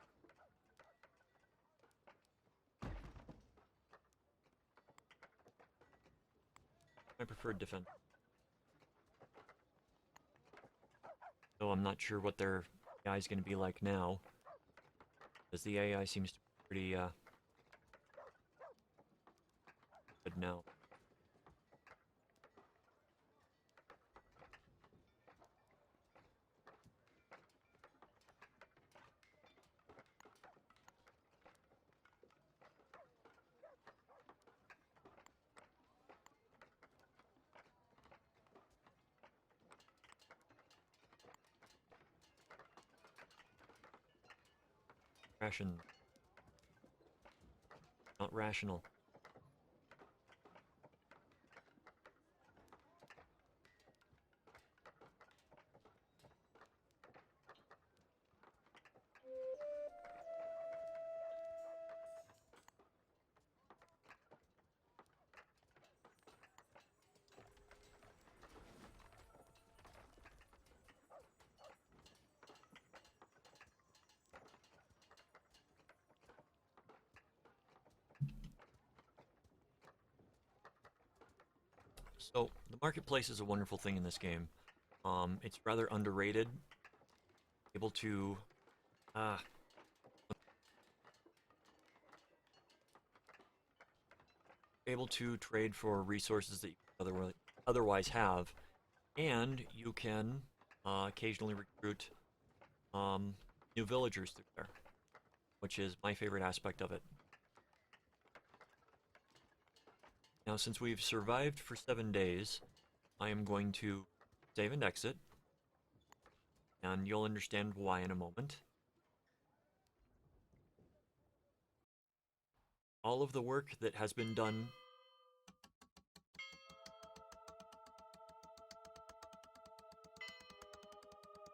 My preferred defense. Though I'm not sure what their AI is going to be like now. Because the AI seems to be pretty, good now. Ration. Not rational. So, the marketplace is a wonderful thing in this game. It's rather underrated. Able to, uh, able to trade for resources that you otherwise have, and you can occasionally recruit new villagers through there, which is my favorite aspect of it. Now, since we've survived for 7 days, I am going to save and exit, and you'll understand why in a moment. all of the work that has been done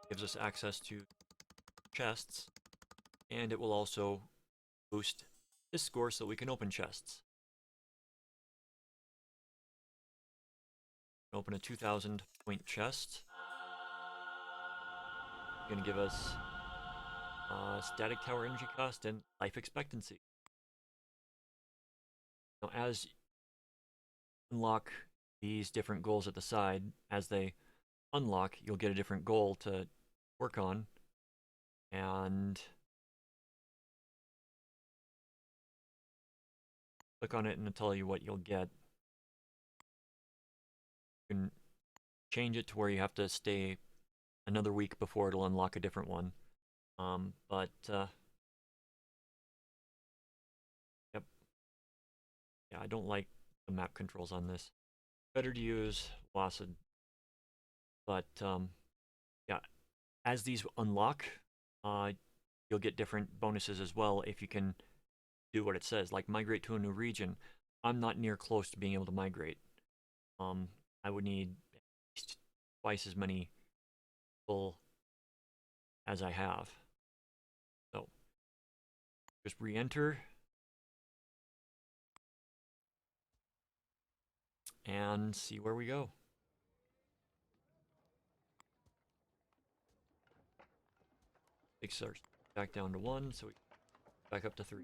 gives us access to chests, and it will also boost this score so we can open chests. Open a 2,000 point chest. It's gonna give us static tower energy cost and life expectancy. Now, as you unlock these different goals at the side, as they unlock, you'll get a different goal to work on, and click on it and it'll tell you what you'll get. You can change it to where you have to stay another week before it'll unlock a different one. Yep. Yeah, I don't like the map controls on this. Better to use WASD. But yeah, as these unlock, you'll get different bonuses as well if you can do what it says, like migrate to a new region. I'm not near close to being able to migrate. I would need at least twice as many people as I have. So just re-enter and see where we go. Takes our back down to 1, so we back up to 3.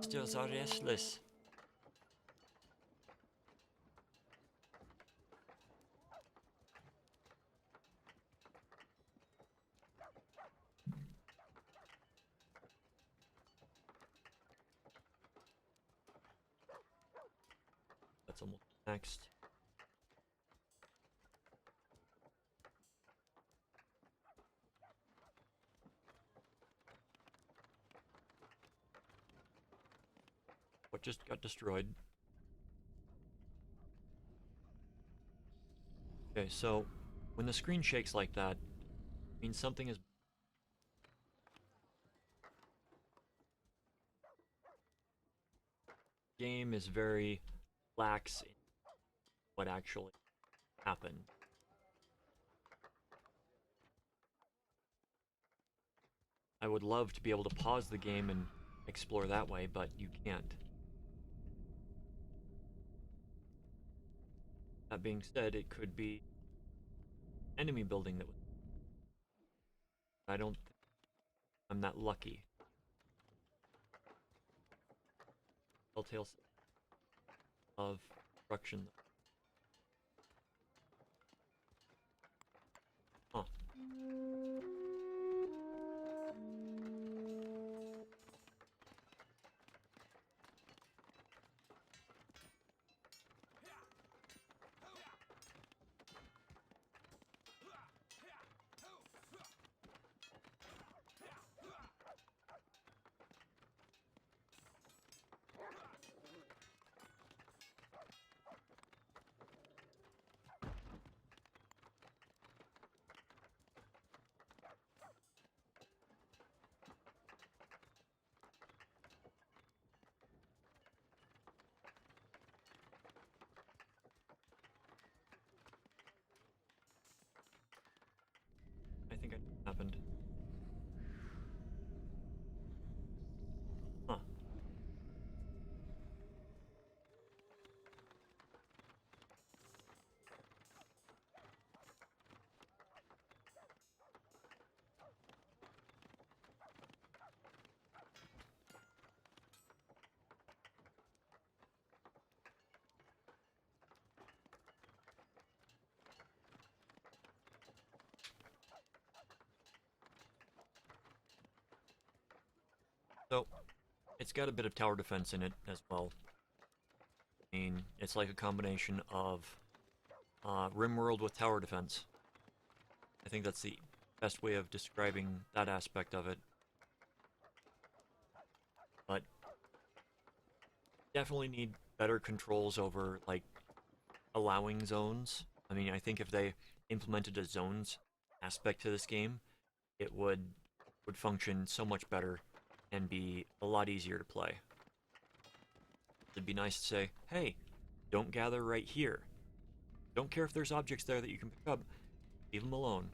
Still so restless. That's almost next. What just got destroyed? Okay, so when the screen shakes like that, it means something is game is very lax in what actually happened. I would love to be able to pause the game and explore that way, but you can't. That being said, it could be enemy building that was. I don't think I'm that lucky. Telltale of destruction. Huh. I think it happened. Huh. So, it's got a bit of tower defense in it as well. I mean, it's like a combination of RimWorld with tower defense. I think that's the best way of describing that aspect of it. But definitely need better controls over, like, allowing zones. I mean, I think if they implemented a zones aspect to this game, it would function so much better. and be a lot easier to play. It'd be nice to say, hey, don't gather right here. Don't care if there's objects there that you can pick up. Leave them alone.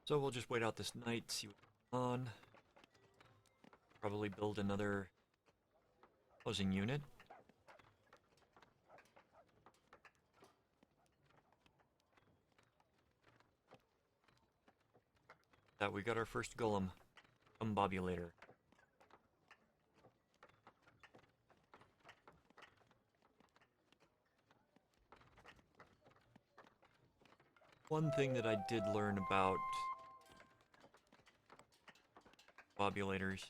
So we'll just wait out this night, see what's going on. Probably build another housing unit. That we got our first golem, combobulator. One thing that I did learn about combobulators,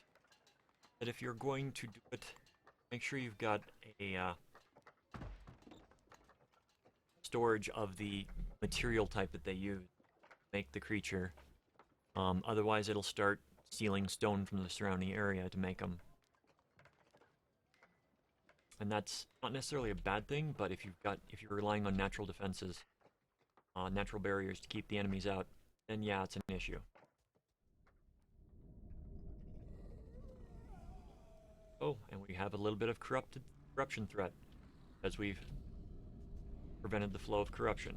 that if you're going to do it, make sure you've got a storage of the material type that they use to make the creature. Otherwise, it'll start stealing stone from the surrounding area to make them. And that's not necessarily a bad thing, but if you're relying on natural defenses, natural barriers to keep the enemies out, then yeah, it's an issue. Oh, and we have a little bit of corruption threat, as we've prevented the flow of corruption.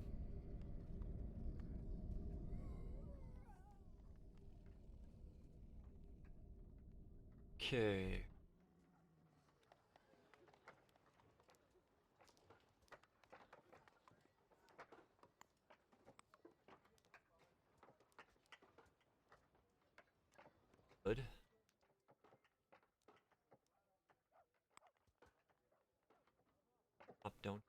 Okay. Good. Up, don't.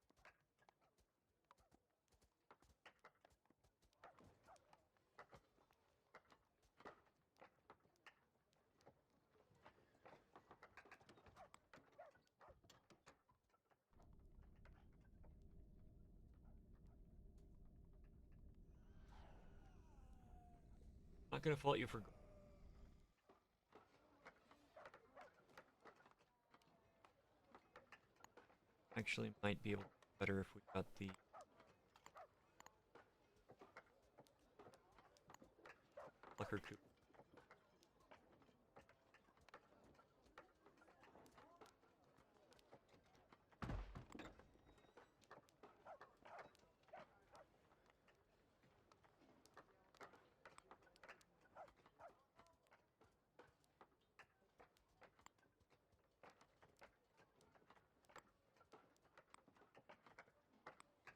Not gonna fault you for. Actually, might be able to do better if we got the Plucker Coop.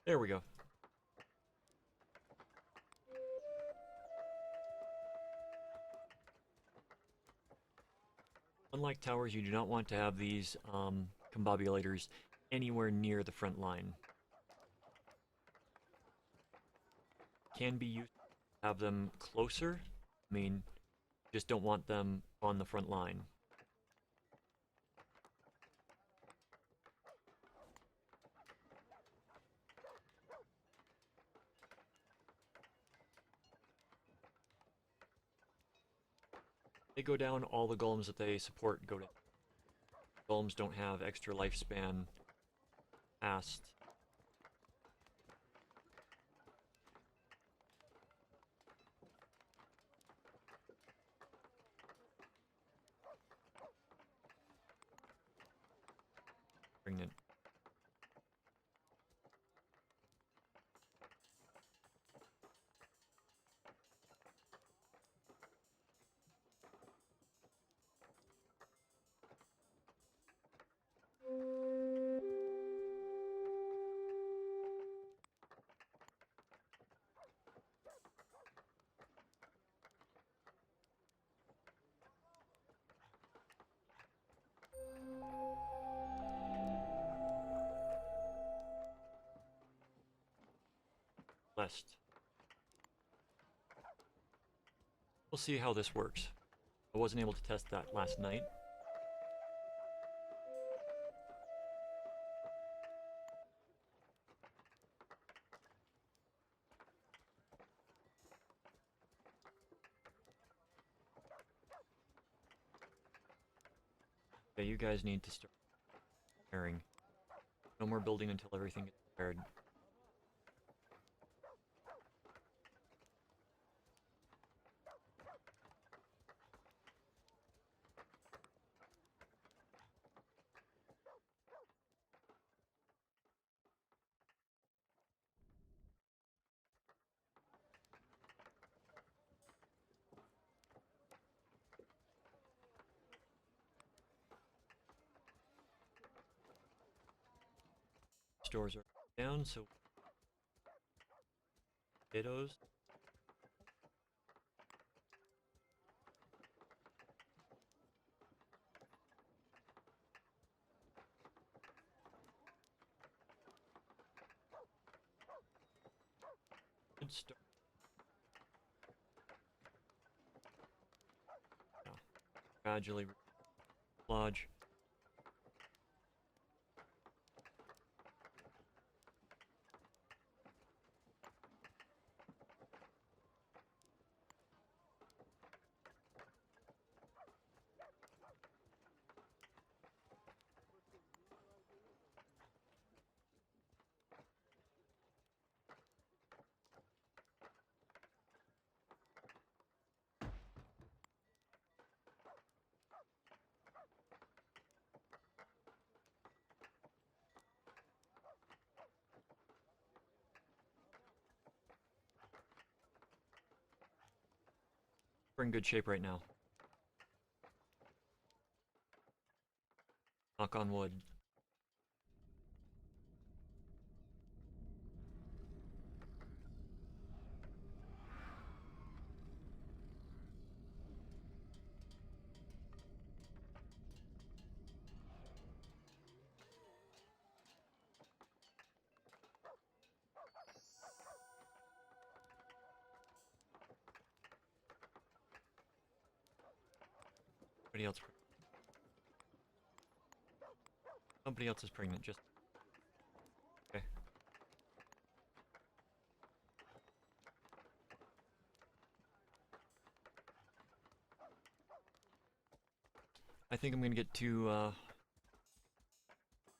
There we go. Unlike towers, you do not want to have these combobulators anywhere near the front line. Can be used to have them closer. I mean, just don't want them on the front line. They go down, all the golems that they support go down. Golems don't have extra lifespan past. Pregnant. West. We'll see how this works. I wasn't able to test that last night. Okay, you guys need to start preparing. No more building until everything gets prepared. Stores are down, so potatoes. Good start. Yeah. Gradually lodge. We're in good shape right now. Knock on wood. Somebody else. Somebody else is pregnant. Just okay. I think I'm gonna get to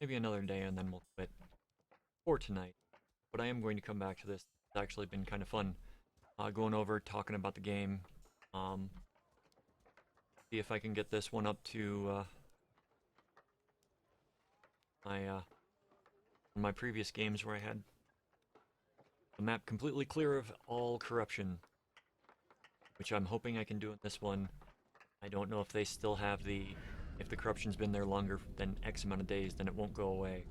maybe another day, and then we'll quit for tonight. But I am going to come back to this. It's actually been kind of fun, going over, talking about the game. See if I can get this one up to my previous games where I had the map completely clear of all corruption, which I'm hoping I can do in this one. I don't know if they still have if the corruption's been there longer than X amount of days, then it won't go away.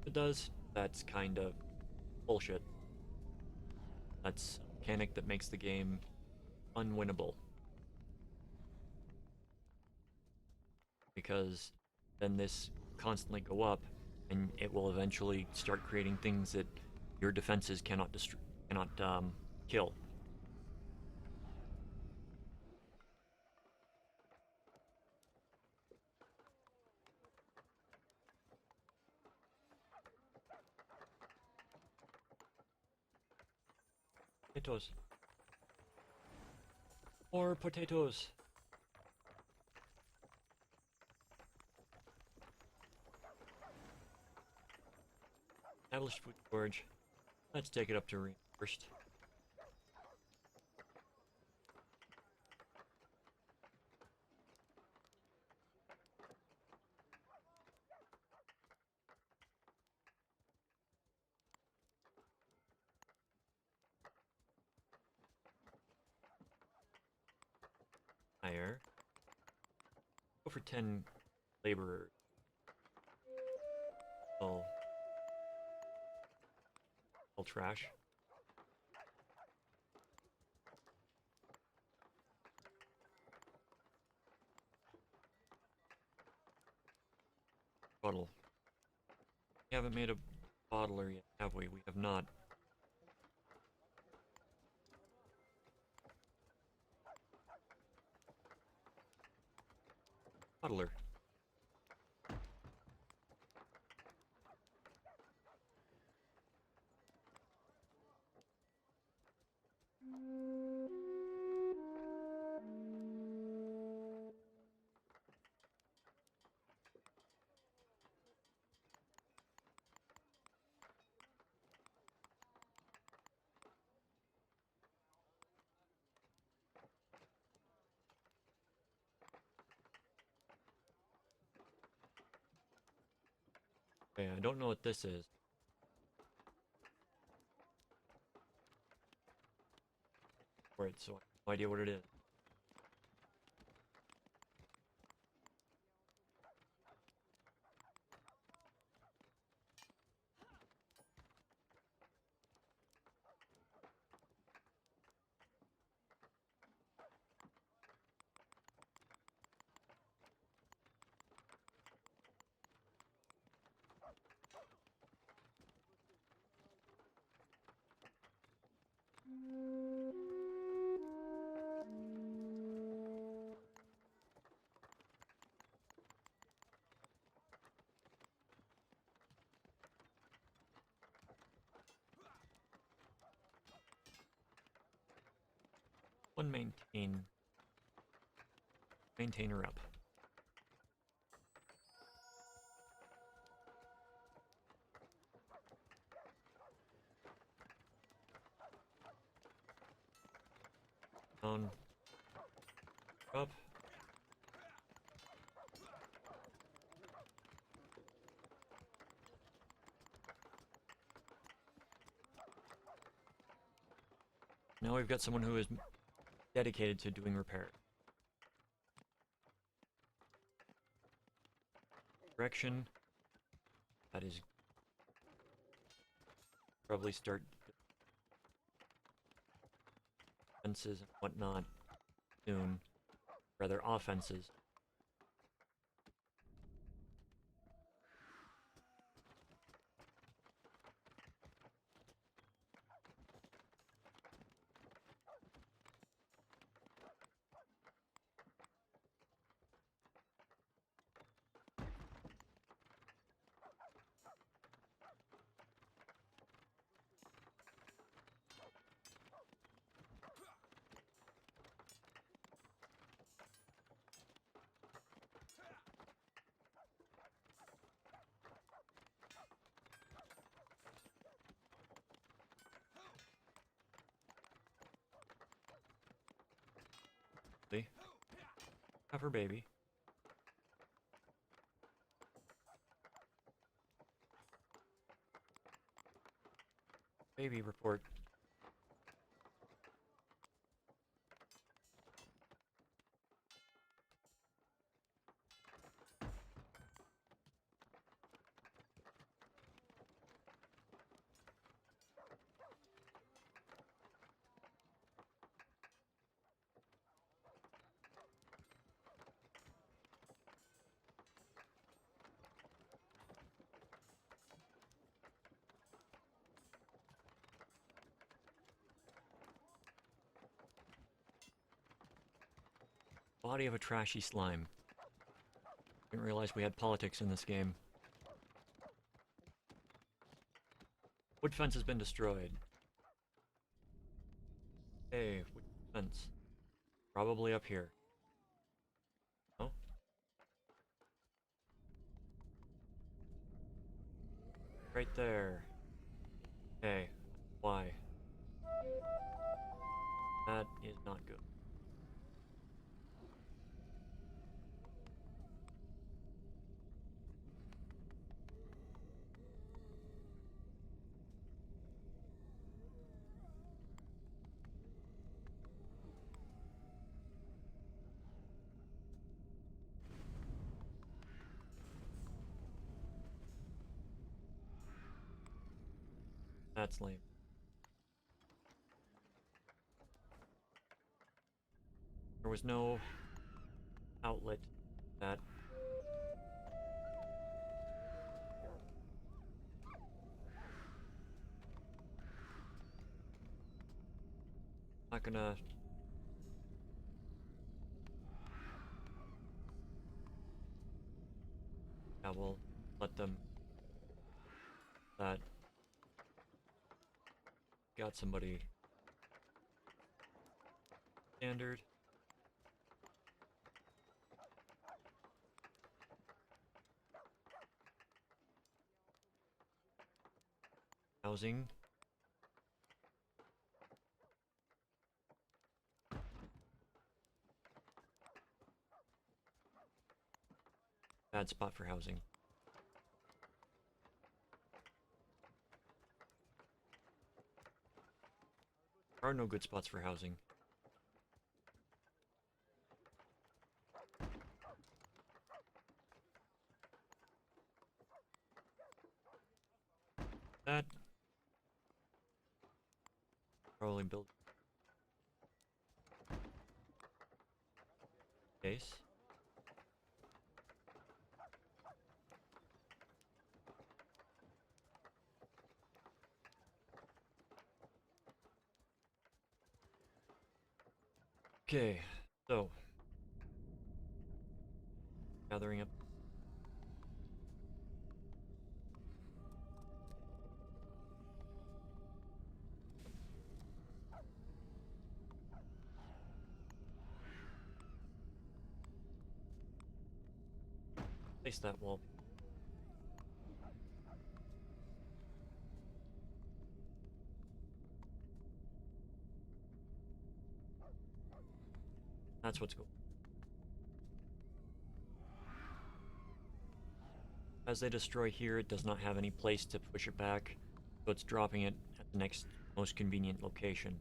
If it does, that's kind of bullshit. That's a mechanic that makes the game unwinnable. Because then this constantly go up, and it will eventually start creating things that your defenses cannot kill. Potatoes. More potatoes. Established food storage. Let's take it up to first. Hire. Go for 10 laborers. All trash. Bottle. We haven't made a bottler yet, have we? We have not. Bottler. Okay, I don't know what this is. Right, so I have no idea what it is. One maintainer up. Down. Up. Now we've got someone who is dedicated to doing repair. Direction. That is probably start defenses and whatnot soon. Rather, offenses. Have her baby. Baby report. Body of a trashy slime. Didn't realize we had politics in this game. Wood fence has been destroyed. Hey, wood fence. Probably up here. Oh? Right there. Hey, why? That is not good. That's lame. There was no outlet that not gonna we'll let them that got somebody standard. Housing. Bad spot for housing. There are no good spots for housing. That probably build base. Okay, so gathering up. Place that wall. That's what's cool. As they destroy here, it does not have any place to push it back, so it's dropping it at the next most convenient location.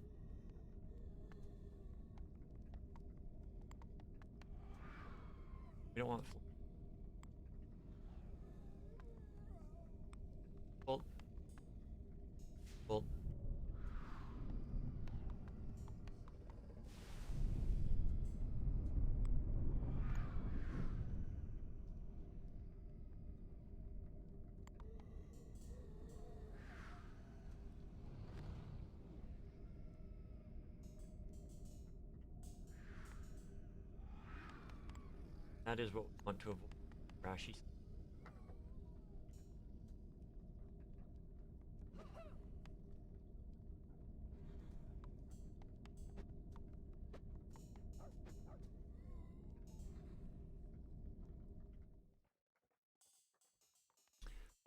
We don't want bolt. Bolt. That is what we want to avoid. Crashy.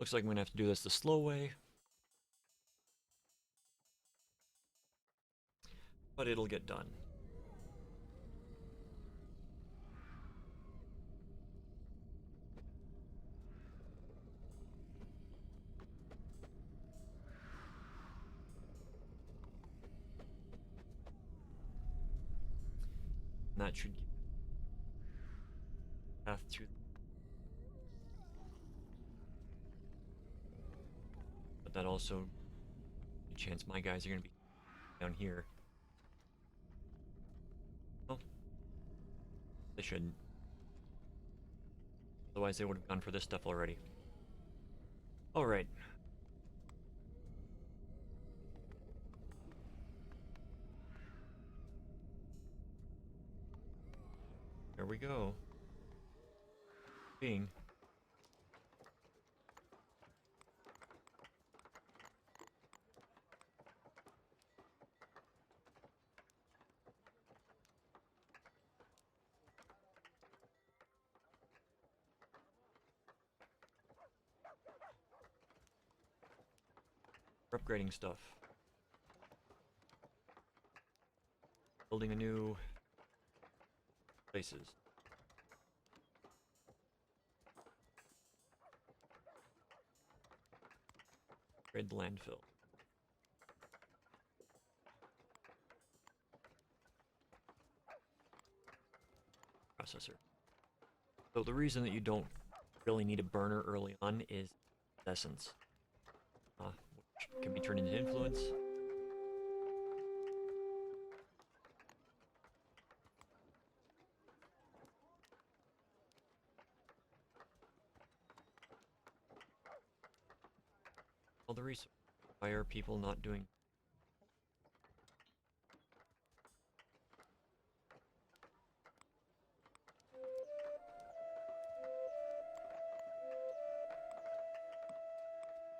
Looks like I'm gonna have to do this the slow way, but it'll get done. And that should give path to. But that also, a chance my guys are gonna be down here. Well, they shouldn't. Otherwise, they would have gone for this stuff already. All right. There we go. Being. We're upgrading stuff. Building a new places. Upgrade the landfill. Processor. So the reason that you don't really need a burner early on is essence, which can be turned into influence. All the research. Why are people not doing?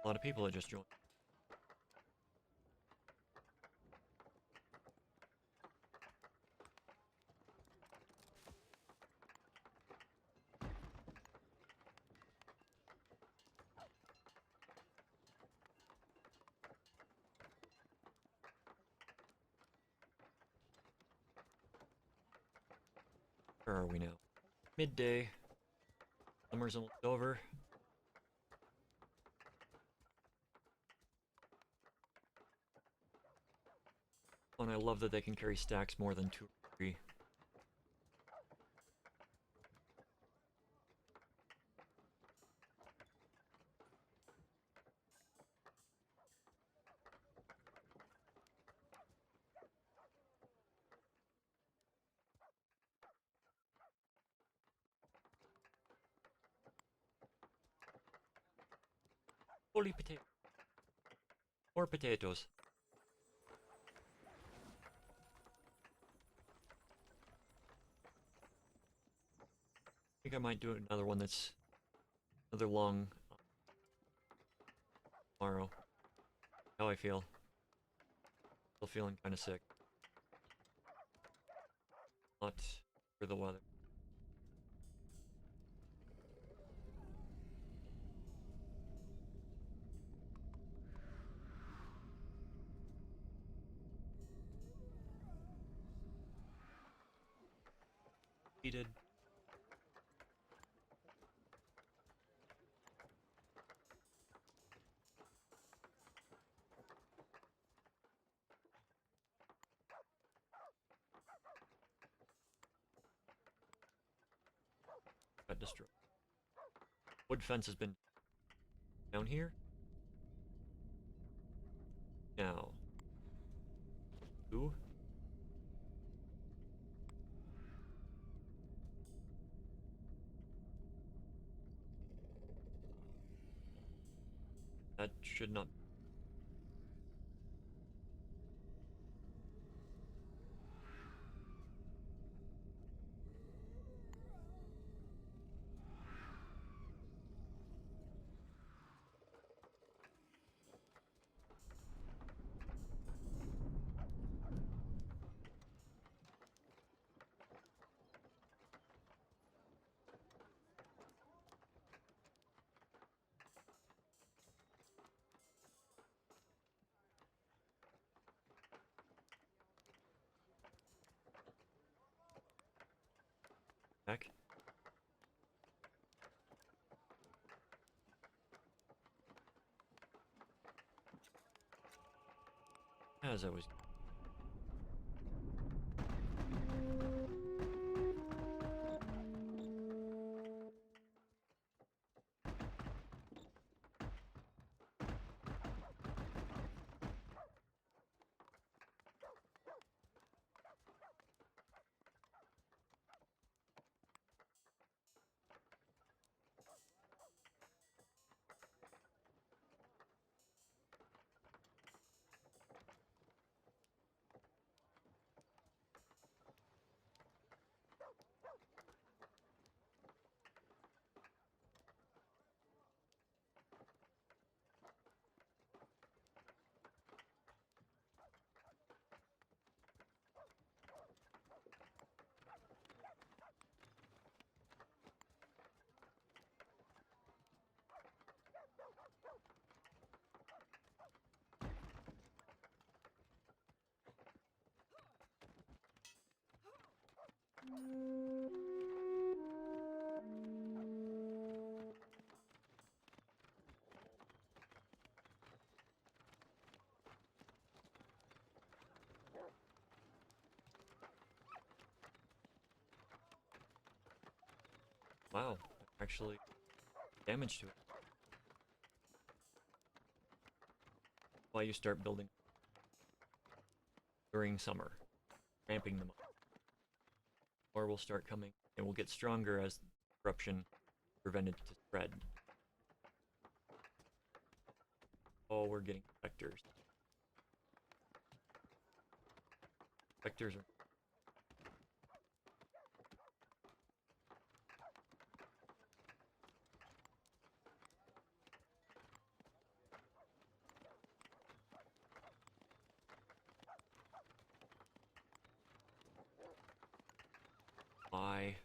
A lot of people that just joined. Where are we now? Midday. Summer's almost over. And I love that they can carry stacks more than 2 or 3. Holy potato. More potatoes. I think I might do another one that's another long tomorrow. How I feel. Still feeling kind of sick. Not for the weather. Heated. Got destroyed. Wood fence has been down here. Now. Ooh. That should not. Back. As I was. Wow, actually damage to it. Why you start building during summer, ramping them up. Or we'll start coming, and we'll get stronger as corruption prevented to spread. Oh, we're getting vectors. Vectors are. Why?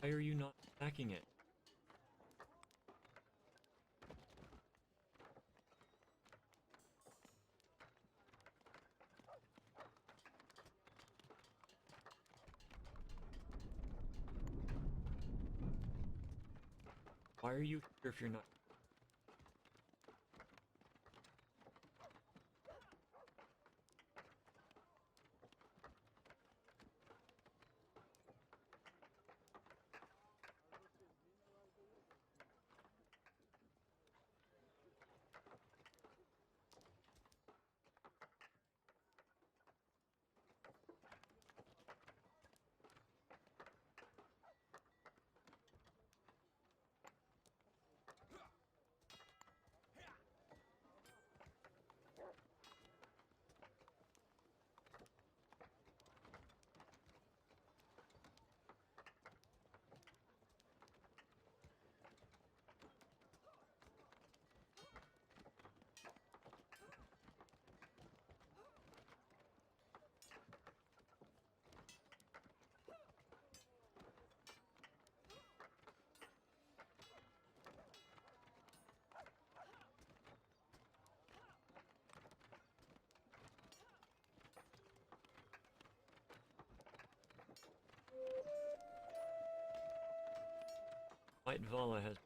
Why are you not attacking it? Why are you here if you're not? White Vala has.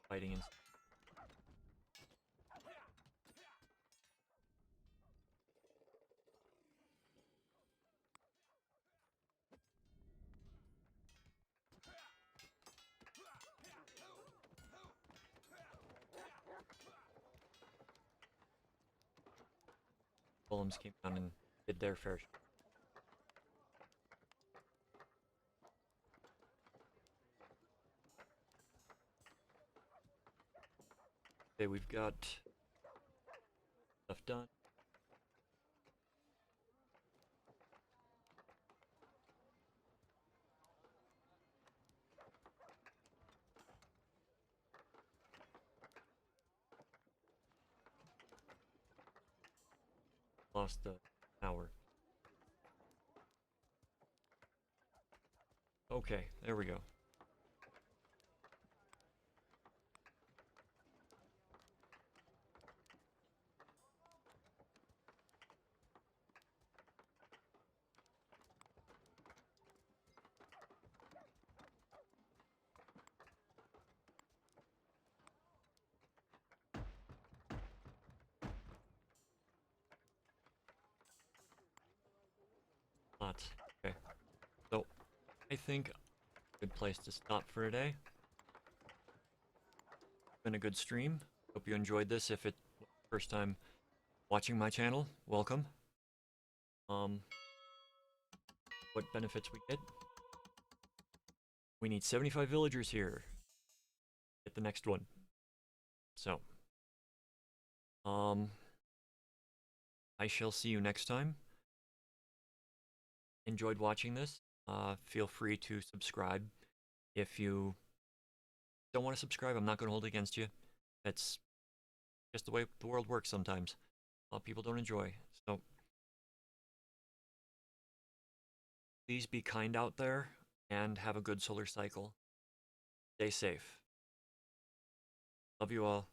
Fighting in. Golems came down and did their fair share. Okay, we've got stuff done. Lost the tower. Okay, there we go. Lots. Okay. So, I think a good place to stop for today. Been a good stream. Hope you enjoyed this. If it's first time watching my channel, welcome. What benefits we get? We need 75 villagers here. Get the next one. So, I shall see you next time. Enjoyed watching this. Feel free to subscribe. If you don't want to subscribe, I'm not going to hold it against you. That's just the way the world works sometimes. A lot of people don't enjoy. So, please be kind out there and have a good solar cycle. Stay safe. Love you all.